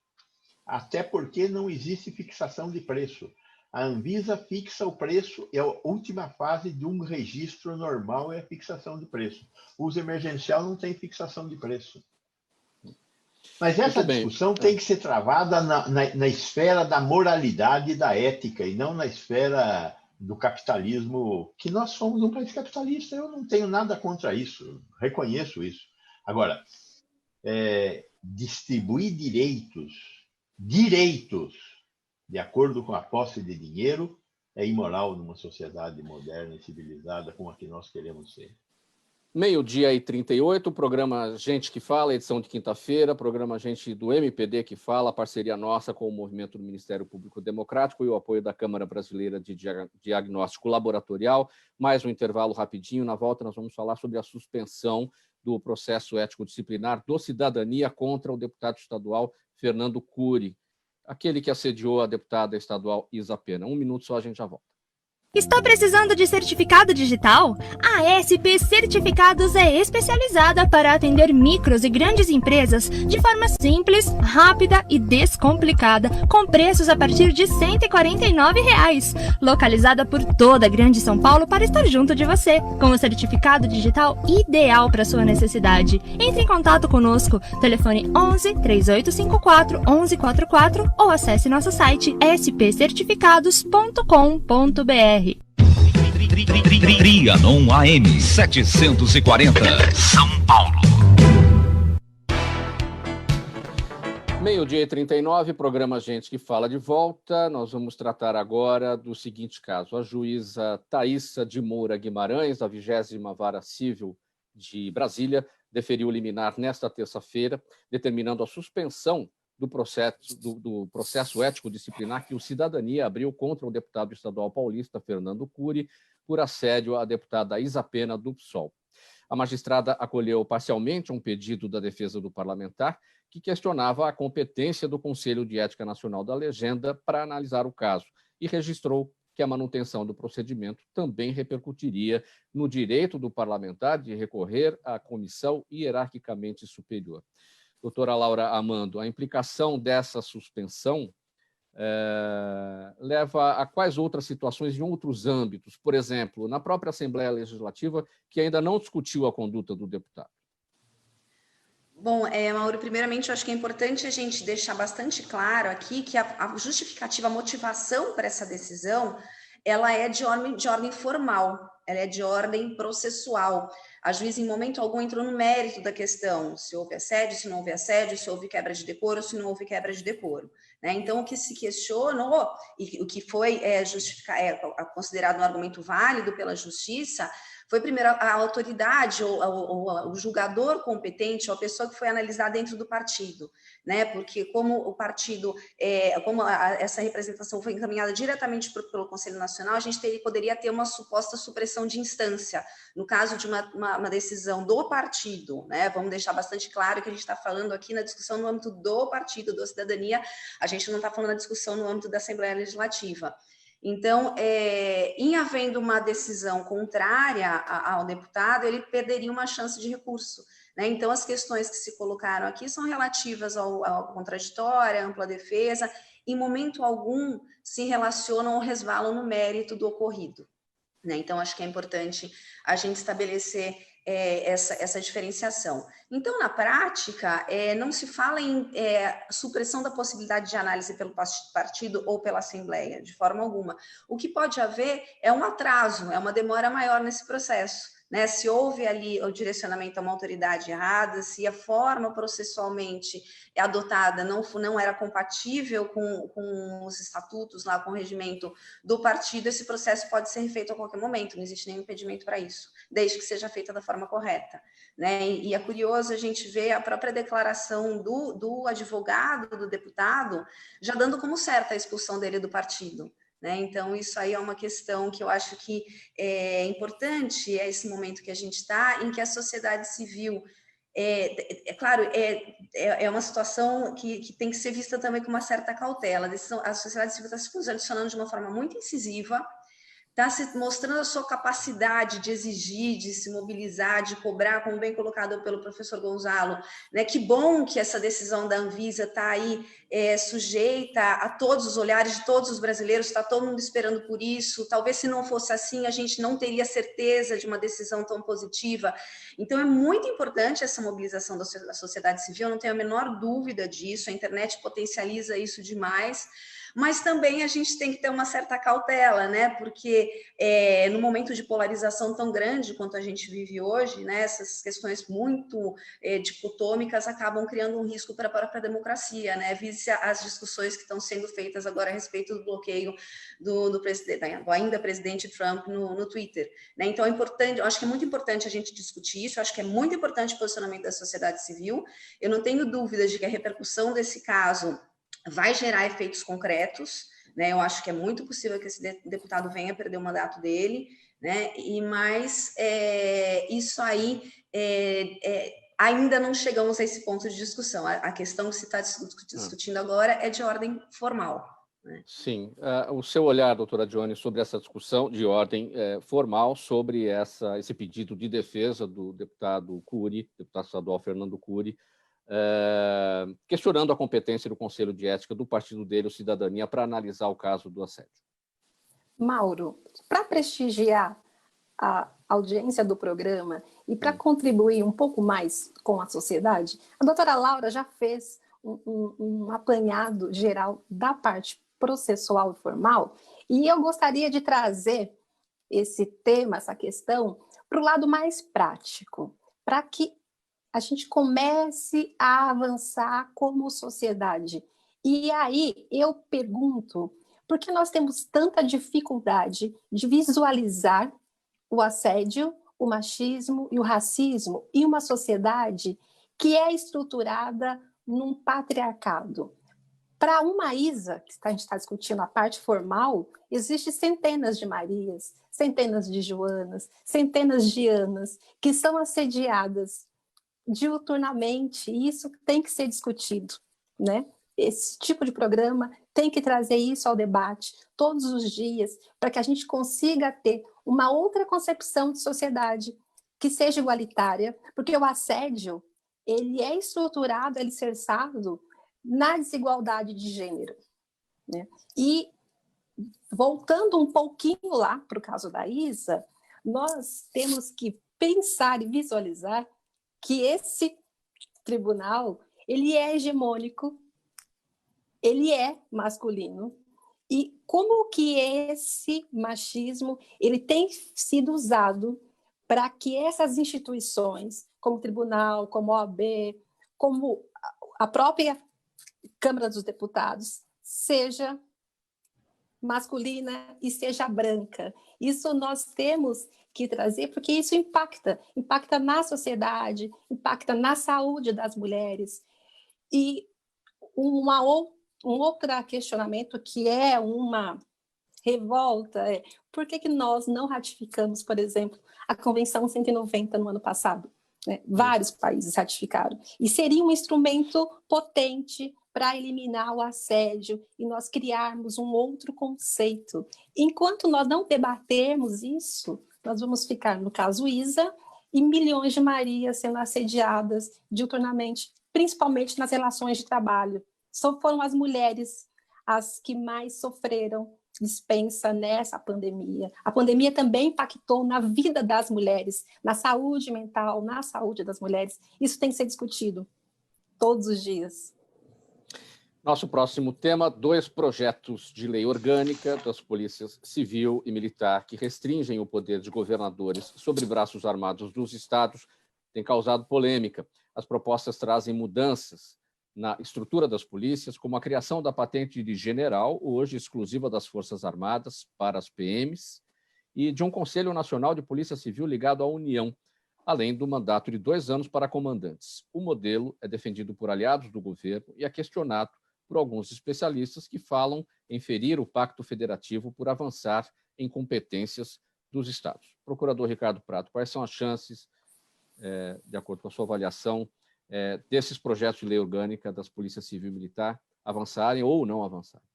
Até porque não existe fixação de preço. A Anvisa fixa o preço, é a última fase de um registro normal, é a fixação de preço. O uso emergencial não tem fixação de preço. Mas essa discussão tem que ser travada na esfera da moralidade e da ética, e não na esfera do capitalismo, que nós somos um país capitalista. Eu não tenho nada contra isso, reconheço isso. Agora, distribuir direitos, de acordo com a posse de dinheiro, é imoral numa sociedade moderna e civilizada como a que nós queremos ser. 12h38, programa Gente que Fala, edição de quinta-feira, programa Gente do MPD que Fala, parceria nossa com o Movimento do Ministério Público Democrático e o apoio da Câmara Brasileira de Diagnóstico Laboratorial. Mais um intervalo rapidinho, na volta nós vamos falar sobre a suspensão do processo ético-disciplinar do Cidadania contra o deputado estadual Fernando Cury, aquele que assediou a deputada estadual Isa Pena. 1 minuto só, a gente já volta. Está precisando de certificado digital? A SP Certificados é especializada para atender micros e grandes empresas de forma simples, rápida e descomplicada, com preços a partir de R$ 149. Localizada por toda a Grande São Paulo para estar junto de você, com o certificado digital ideal para sua necessidade. Entre em contato conosco, telefone 11 3854 1144 ou acesse nosso site spcertificados.com.br. Trianon AM 740, São Paulo. 12h39, programa Gente que Fala de volta. Nós vamos tratar agora do seguinte caso. A juíza Thaísa de Moura Guimarães, da 20ª Vara Civil de Brasília, deferiu liminar nesta terça-feira, determinando a suspensão do processo ético-disciplinar que o Cidadania abriu contra o deputado estadual paulista Fernando Cury por assédio à deputada Isa Pena do PSOL. A magistrada acolheu parcialmente um pedido da defesa do parlamentar que questionava a competência do Conselho de Ética Nacional da Legenda para analisar o caso e registrou que a manutenção do procedimento também repercutiria no direito do parlamentar de recorrer à comissão hierarquicamente superior. Doutora Laura Amando, a implicação dessa suspensão leva a quais outras situações em outros âmbitos? Por exemplo, na própria Assembleia Legislativa, que ainda não discutiu a conduta do deputado. Bom, Mauro, primeiramente eu acho que é importante a gente deixar bastante claro aqui que a justificativa, a motivação para essa decisão, ela é de ordem formal, ela é de ordem processual. A juíza, em momento algum, entrou no mérito da questão, se houve assédio, se não houve assédio, se houve quebra de decoro, se não houve quebra de decoro. Né? Então, o que se questionou, e o que foi considerado um argumento válido pela justiça, foi primeiro a autoridade ou o julgador competente ou a pessoa que foi analisada dentro do partido, né? Porque como o partido, essa representação foi encaminhada diretamente pelo Conselho Nacional, a gente poderia ter uma suposta supressão de instância, no caso de uma uma decisão do partido, né? Vamos deixar bastante claro que a gente está falando aqui na discussão no âmbito do partido, do Cidadania, a gente não está falando da discussão no âmbito da Assembleia Legislativa. Então, em havendo uma decisão contrária ao deputado, ele perderia uma chance de recurso, né? Então, as questões que se colocaram aqui são relativas ao contraditório, à ampla defesa, em momento algum se relacionam ou resvalam no mérito do ocorrido, né? Então, acho que é importante a gente estabelecer essa diferenciação. Então, na prática, não se fala em supressão da possibilidade de análise pelo partido ou pela Assembleia, de forma alguma. O que pode haver é um atraso, é uma demora maior nesse processo, né? Se houve ali o direcionamento a uma autoridade errada, se a forma processualmente adotada não era compatível com os estatutos, lá, com o regimento do partido, esse processo pode ser feito a qualquer momento, não existe nenhum impedimento para isso, desde que seja feita da forma correta, né? E é curioso a gente ver a própria declaração do advogado, do deputado, já dando como certa a expulsão dele do partido, né? Então, isso aí é uma questão que eu acho que é importante, esse momento que a gente está, em que a sociedade civil, claro, é uma situação que tem que ser vista também com uma certa cautela. A sociedade civil está se posicionando de uma forma muito incisiva, está se mostrando a sua capacidade de exigir, de se mobilizar, de cobrar, como bem colocado pelo professor Gonzalo, né? Que bom que essa decisão da Anvisa está aí sujeita a todos os olhares de todos os brasileiros, está todo mundo esperando por isso. Talvez se não fosse assim, a gente não teria certeza de uma decisão tão positiva. Então, é muito importante essa mobilização da sociedade civil, eu não tenho a menor dúvida disso, a internet potencializa isso demais. Mas também a gente tem que ter uma certa cautela, né? Porque no momento de polarização tão grande quanto a gente vive hoje, né? Essas questões muito dicotômicas acabam criando um risco para a própria democracia, né? Vise as discussões que estão sendo feitas agora a respeito do bloqueio do ainda presidente Trump no Twitter, né? Então é importante, eu acho que é muito importante a gente discutir isso, eu acho que é muito importante o posicionamento da sociedade civil. Eu não tenho dúvidas de que a repercussão desse caso vai gerar efeitos concretos, né? Eu acho que é muito possível que esse deputado venha perder o mandato dele, né? Mas isso aí ainda não chegamos a esse ponto de discussão. A questão que se está discutindo agora é de ordem formal, né? Sim. O seu olhar, doutora Johnny, sobre essa discussão de ordem formal sobre esse pedido de defesa do deputado Cury, deputado estadual Fernando Cury, questionando a competência do Conselho de Ética do partido dele, o Cidadania, para analisar o caso do assédio. Mauro, para prestigiar a audiência do programa e para contribuir um pouco mais com a sociedade, a doutora Laura já fez um apanhado geral da parte processual e formal, e eu gostaria de trazer esse tema, essa questão, para o lado mais prático, para que a gente comece a avançar como sociedade. E aí eu pergunto, por que nós temos tanta dificuldade de visualizar o assédio, o machismo e o racismo em uma sociedade que é estruturada num patriarcado? Para uma Isa, que a gente está discutindo a parte formal, existem centenas de Marias, centenas de Joanas, centenas de Anas que são assediadas diuturnamente, e isso tem que ser discutido, né? Esse tipo de programa tem que trazer isso ao debate todos os dias, para que a gente consiga ter uma outra concepção de sociedade que seja igualitária, porque o assédio, ele é estruturado, alicerçado na desigualdade de gênero, né? E, voltando um pouquinho lá para o caso da Isa, nós temos que pensar e visualizar que esse tribunal, ele é hegemônico, ele é masculino, e como que esse machismo ele tem sido usado para que essas instituições, como o tribunal, como a OAB, como a própria Câmara dos Deputados, seja masculina e seja branca. Isso nós temos que trazer, porque isso impacta na sociedade, impacta na saúde das mulheres. E um outro questionamento que é uma revolta é por que nós não ratificamos, por exemplo, a Convenção 190 no ano passado? Vários países ratificaram. E seria um instrumento potente para eliminar o assédio e nós criarmos um outro conceito. Enquanto nós não debatermos isso, nós vamos ficar, no caso Isa, e milhões de Marias sendo assediadas diuturnamente, principalmente nas relações de trabalho. Foram as mulheres as que mais sofreram dispensa nessa pandemia. A pandemia também impactou na vida das mulheres, na saúde mental, na saúde das mulheres. Isso tem que ser discutido todos os dias. Nosso próximo tema, 2 projetos de lei orgânica das polícias civil e militar que restringem o poder de governadores sobre braços armados dos estados têm causado polêmica. As propostas trazem mudanças na estrutura das polícias, como a criação da patente de general, hoje exclusiva das Forças Armadas para as PMs, e de um Conselho Nacional de Polícia Civil ligado à União, além do mandato de 2 anos para comandantes. O modelo é defendido por aliados do governo e é questionado por alguns especialistas que falam em ferir o Pacto Federativo por avançar em competências dos estados. Procurador Ricardo Prato, quais são as chances, de acordo com a sua avaliação, desses projetos de lei orgânica das Polícias Civil e Militar avançarem ou não avançarem?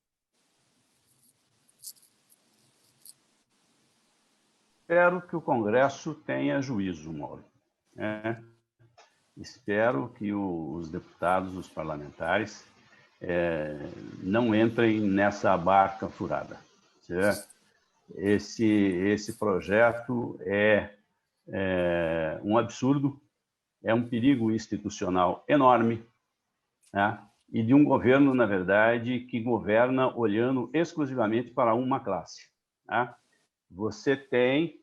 Espero que o Congresso tenha juízo, Mauro. Espero que os deputados, os parlamentares, não entrem nessa barca furada. Certo? Esse projeto é um absurdo, é um perigo institucional enorme, né? E de um governo, na verdade, que governa olhando exclusivamente para uma classe. Né? Você tem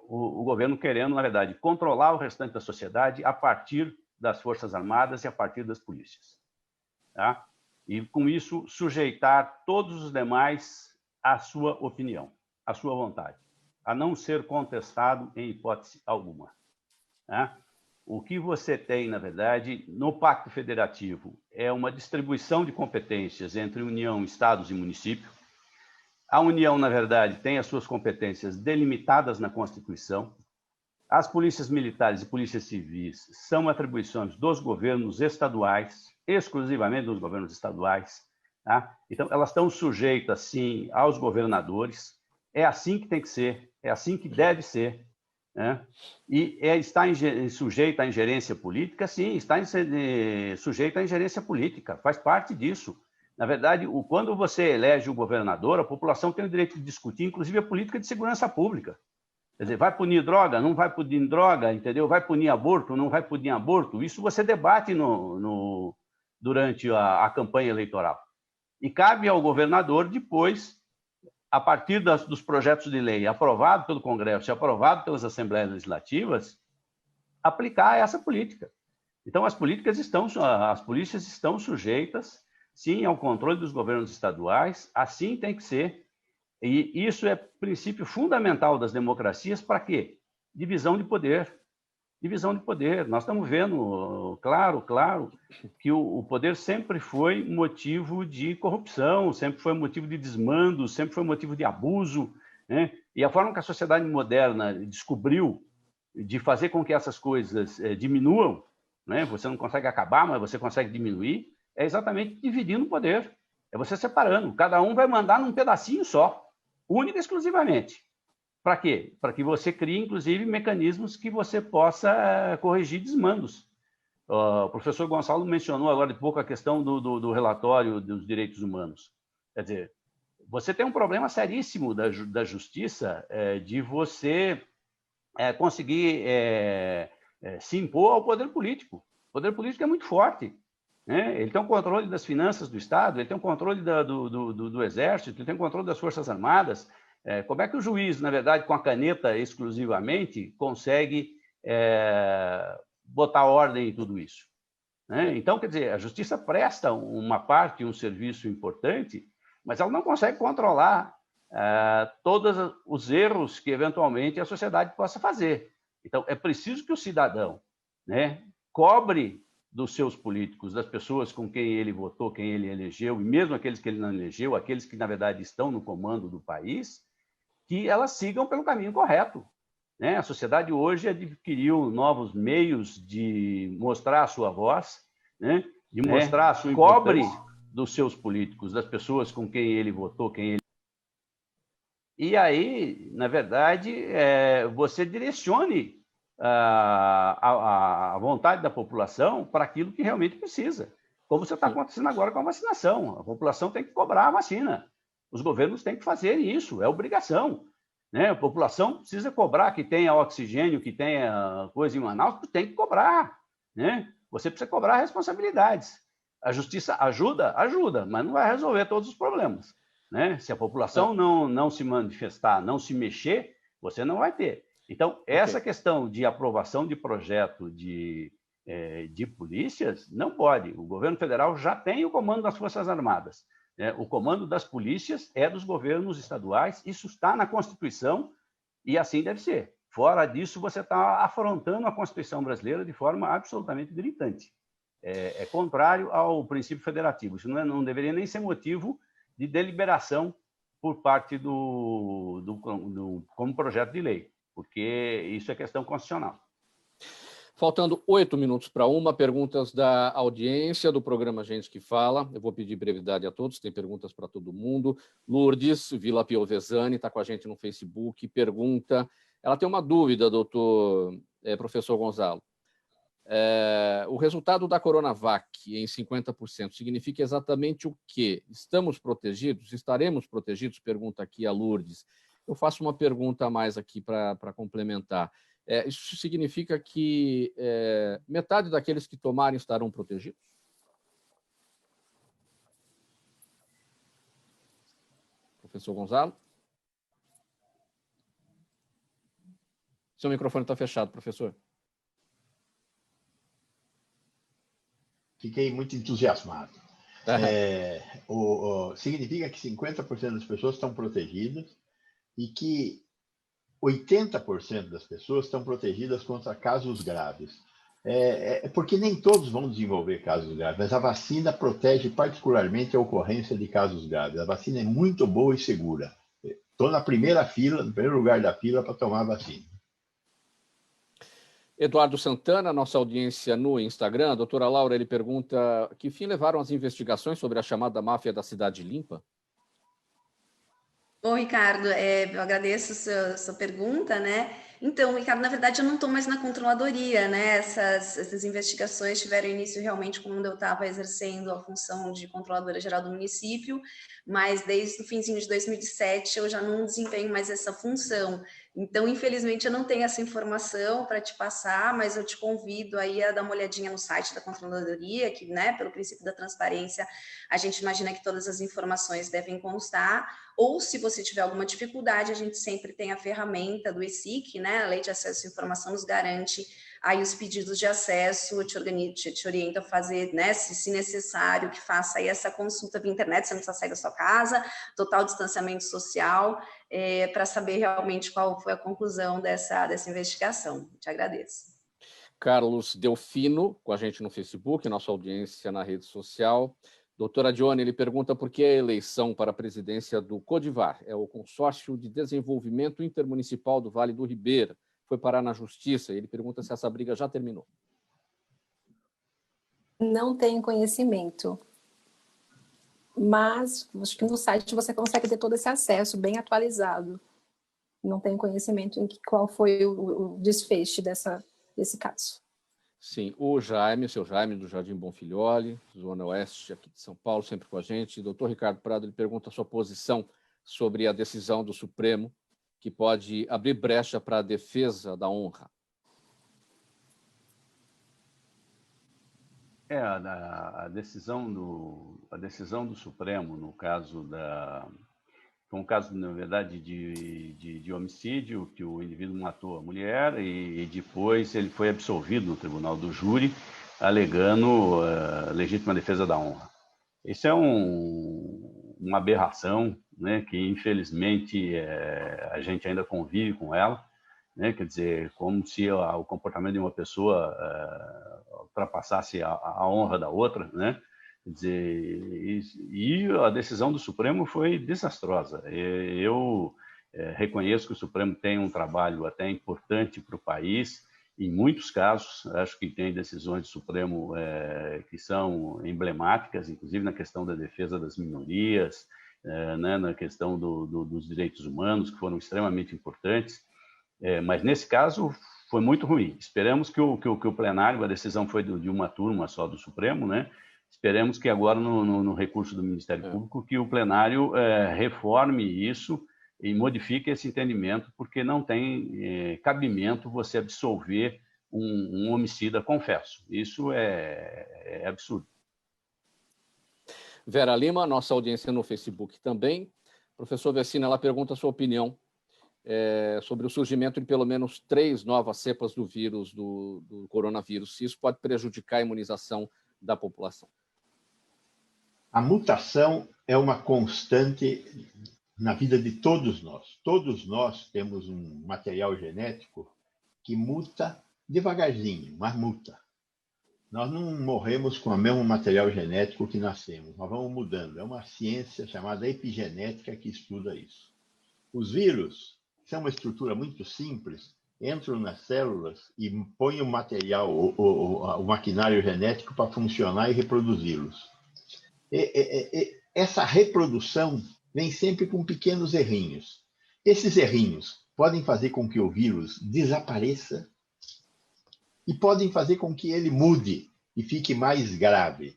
o governo querendo, na verdade, controlar o restante da sociedade a partir das Forças Armadas e a partir das polícias. Tá? E, com isso, sujeitar todos os demais à sua opinião, à sua vontade, a não ser contestado em hipótese alguma. Né? O que você tem, na verdade, no Pacto Federativo é uma distribuição de competências entre União, Estados e município. A União, na verdade, tem as suas competências delimitadas na Constituição. As polícias militares e polícias civis são atribuições dos governos estaduais, exclusivamente dos governos estaduais. Tá? Então, elas estão sujeitas, sim, aos governadores. É assim que tem que ser, é assim que deve ser. Né? E está sujeita à ingerência política? Sim, está sujeita à ingerência política, faz parte disso. Na verdade, quando você elege o governador, a população tem o direito de discutir, inclusive, a política de segurança pública. Quer dizer, vai punir droga? Não vai punir droga, entendeu? Vai punir aborto? Não vai punir aborto? Isso você debate durante a campanha eleitoral. E cabe ao governador, depois, a partir dos projetos de lei aprovados pelo Congresso e aprovados pelas Assembleias Legislativas, aplicar essa política. Então, as polícias estão sujeitas, sim, ao controle dos governos estaduais, assim tem que ser. E isso é princípio fundamental das democracias para quê? Divisão de poder. Divisão de poder. Nós estamos vendo, claro, que o poder sempre foi motivo de corrupção, sempre foi motivo de desmando, sempre foi motivo de abuso, né? E a forma que a sociedade moderna descobriu de fazer com que essas coisas diminuam, né? Você não consegue acabar, mas você consegue diminuir, é exatamente dividindo o poder. É você separando. Cada um vai mandar num pedacinho só, única e exclusivamente. Para quê? Para que você crie, inclusive, mecanismos que você possa corrigir desmandos. O professor Gonçalo mencionou agora de pouco a questão do relatório dos direitos humanos. Quer dizer, você tem um problema seríssimo da justiça de você conseguir se impor ao poder político. O poder político é muito forte. Né? Ele tem o controle das finanças do Estado, ele tem o controle do Exército, ele tem o controle das Forças Armadas. Como é que o juiz, na verdade, com a caneta exclusivamente, consegue botar ordem em tudo isso? Né? Então, quer dizer, a justiça presta uma parte, um serviço importante, mas ela não consegue controlar todos os erros que, eventualmente, a sociedade possa fazer. Então, é preciso que o cidadão, né, cobre dos seus políticos, das pessoas com quem ele votou, quem ele elegeu, e mesmo aqueles que ele não elegeu, aqueles que, na verdade, estão no comando do país, que elas sigam pelo caminho correto. Né? A sociedade hoje adquiriu novos meios de mostrar a sua voz, né? De mostrar a sua importância. Cobre dos seus políticos, das pessoas com quem ele votou, quem ele... E aí, na verdade, você direcione a vontade da população para aquilo que realmente precisa. Como está acontecendo agora com a vacinação. A população tem que cobrar a vacina. Os governos têm que fazer isso, é obrigação. Né? A população precisa cobrar que tenha oxigênio, que tenha coisa em Manaus, tem que cobrar. Né? Você precisa cobrar responsabilidades. A justiça ajuda? Ajuda, mas não vai resolver todos os problemas. Né? Se a população não se manifestar, não se mexer, você não vai ter. Então, essa questão de aprovação de projeto de polícias, não pode. O governo federal já tem o comando das Forças Armadas. Né? O comando das polícias é dos governos estaduais, isso está na Constituição e assim deve ser. Fora disso, você está afrontando a Constituição brasileira de forma absolutamente gritante. É contrário ao princípio federativo. Isso não deveria nem ser motivo de deliberação por parte como projeto de lei, porque isso é questão constitucional. Faltando 8 minutos para 1, perguntas da audiência do programa Gente que Fala. Eu vou pedir brevidade a todos, tem perguntas para todo mundo. Lourdes Vila Piovesani está com a gente no Facebook, pergunta... Ela tem uma dúvida, professor Gonzalo. O resultado da Coronavac em 50% significa exatamente o quê? Estamos protegidos? Estaremos protegidos? Pergunta aqui a Lourdes. Eu faço uma pergunta a mais aqui para complementar. Isso significa que metade daqueles que tomarem estarão protegidos? Professor Gonzalo? Seu microfone está fechado, professor. Fiquei muito entusiasmado. Significa que 50% das pessoas estão protegidas e que 80% das pessoas estão protegidas contra casos graves. Porque nem todos vão desenvolver casos graves, mas a vacina protege particularmente a ocorrência de casos graves. A vacina é muito boa e segura. Estou na primeira fila, no primeiro lugar da fila para tomar a vacina. Eduardo Santana, nossa audiência no Instagram. A doutora Laura, ele pergunta que fim levaram as investigações sobre a chamada máfia da Cidade Limpa? Bom, Ricardo, eu agradeço a sua pergunta, né? Então, Ricardo, na verdade, eu não estou mais na controladoria, né? Essas investigações tiveram início realmente quando eu estava exercendo a função de controladora geral do município, mas desde o finzinho de 2007 eu já não desempenho mais essa função. Então, infelizmente, eu não tenho essa informação para te passar, mas eu te convido aí a dar uma olhadinha no site da controladoria, que, né, pelo princípio da transparência, a gente imagina que todas as informações devem constar, ou se você tiver alguma dificuldade, a gente sempre tem a ferramenta do ESIC, né, a Lei de Acesso à Informação nos garante aí os pedidos de acesso, te orienta a fazer, né, se necessário, que faça aí essa consulta via internet, você não precisa sair da sua casa, total distanciamento social, para saber realmente qual foi a conclusão dessa investigação. Te agradeço. Carlos Delfino, com a gente no Facebook, nossa audiência na rede social. Doutora Dione, ele pergunta por que a eleição para a presidência do CODIVAR, o Consórcio de Desenvolvimento Intermunicipal do Vale do Ribeira, foi parar na Justiça. Ele pergunta se essa briga já terminou. Não tenho conhecimento, mas acho que no site você consegue ter todo esse acesso bem atualizado. Não tenho conhecimento em qual foi o desfecho desse caso. Sim, o seu Jaime, do Jardim Bonfilholi, Zona Oeste aqui de São Paulo, sempre com a gente. Doutor Ricardo Prado, ele pergunta a sua posição sobre a decisão do Supremo, que pode abrir brecha para a defesa da honra. A decisão do Supremo, no caso foi um caso, na verdade, de homicídio, que o indivíduo matou a mulher e depois ele foi absolvido no tribunal do júri, alegando legítima defesa da honra. Isso é uma aberração, né, que, infelizmente, a gente ainda convive com ela, né, quer dizer, como se o comportamento de uma pessoa ultrapassasse a honra da outra, né? Quer dizer, e a decisão do Supremo foi desastrosa. Eu reconheço que o Supremo tem um trabalho até importante para o país, em muitos casos. Acho que tem decisões do Supremo que são emblemáticas, inclusive na questão da defesa das minorias, né, na questão dos direitos humanos, que foram extremamente importantes, mas nesse caso foi muito ruim. Esperamos que o plenário, a decisão foi de uma turma só do Supremo, né? Esperemos que agora, no recurso do Ministério Público, que o plenário reforme isso e modifique esse entendimento, porque não tem cabimento você absolver um homicida confesso. Isso é absurdo. Vera Lima, nossa audiência no Facebook também. Professor Vecina, ela pergunta a sua opinião sobre o surgimento de pelo menos 3 novas cepas do vírus, do coronavírus, se isso pode prejudicar a imunização da população. A mutação é uma constante na vida de todos nós. Todos nós temos um material genético que muta devagarzinho, mas muta. Nós não morremos com o mesmo material genético que nascemos, nós vamos mudando. É uma ciência chamada epigenética que estuda isso. Os vírus são uma estrutura muito simples, entram nas células e põem o material, o maquinário genético para funcionar e reproduzi-los. Essa reprodução vem sempre com pequenos errinhos. Esses errinhos podem fazer com que o vírus desapareça e podem fazer com que ele mude e fique mais grave.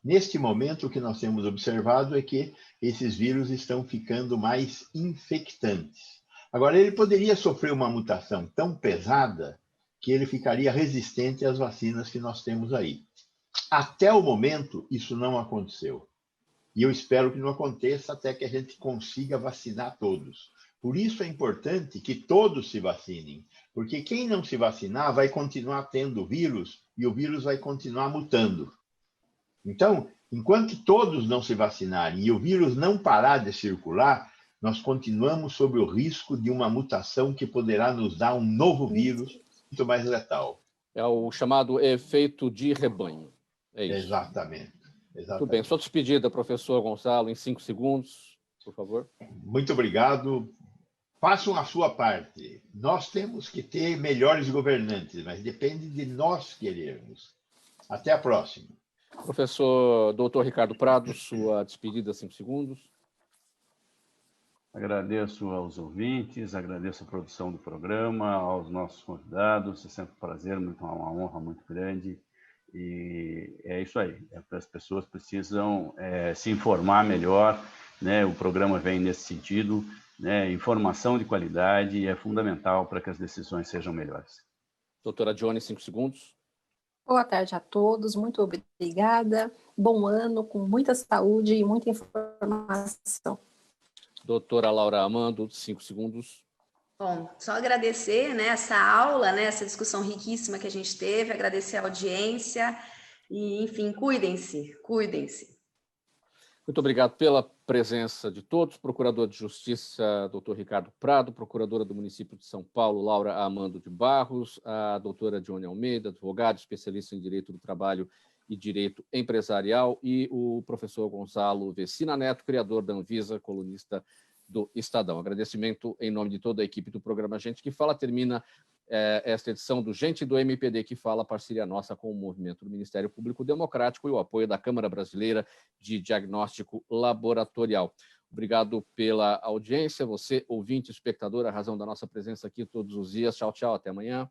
Neste momento, o que nós temos observado é que esses vírus estão ficando mais infectantes. Agora, ele poderia sofrer uma mutação tão pesada que ele ficaria resistente às vacinas que nós temos aí. Até o momento, isso não aconteceu. E eu espero que não aconteça até que a gente consiga vacinar todos. Por isso é importante que todos se vacinem, porque quem não se vacinar vai continuar tendo vírus e o vírus vai continuar mutando. Então, enquanto todos não se vacinarem e o vírus não parar de circular, nós continuamos sob o risco de uma mutação que poderá nos dar um novo vírus muito mais letal. É o chamado efeito de rebanho. É isso. Exatamente. Muito bem. Sua despedida, professor Gonçalo, em 5 segundos, por favor. Muito obrigado. Façam a sua parte. Nós temos que ter melhores governantes, mas depende de nós querermos. Até a próxima. Professor Dr. Ricardo Prado, sua despedida, 5 segundos. Agradeço aos ouvintes, agradeço a produção do programa, aos nossos convidados. É sempre um prazer, uma honra muito grande. E é isso aí. As pessoas precisam se informar melhor, né? O programa vem nesse sentido, né? Informação de qualidade é fundamental para que as decisões sejam melhores. Doutora Johnny, 5 segundos. Boa tarde a todos, muito obrigada. Bom ano, com muita saúde e muita informação. Doutora Laura Amando, 5 segundos. Bom, só agradecer, né, essa aula, né, essa discussão riquíssima que a gente teve, agradecer a audiência e, enfim, cuidem-se, cuidem-se. Muito obrigado pela presença de todos. Procurador de Justiça, doutor Ricardo Prado, procuradora do município de São Paulo, Laura Amando de Barros, a doutora Johnny Almeida, advogado, especialista em Direito do Trabalho e Direito Empresarial, e o professor Gonçalo Vecina Neto, criador da Anvisa, colunista do Estadão. Agradecimento em nome de toda a equipe do programa Gente que Fala. Termina esta edição do Gente do MPD que Fala, parceria nossa com o movimento do Ministério Público Democrático e o apoio da Câmara Brasileira de Diagnóstico Laboratorial. Obrigado pela audiência, você, ouvinte, espectador, a razão da nossa presença aqui todos os dias. Tchau, tchau, até amanhã.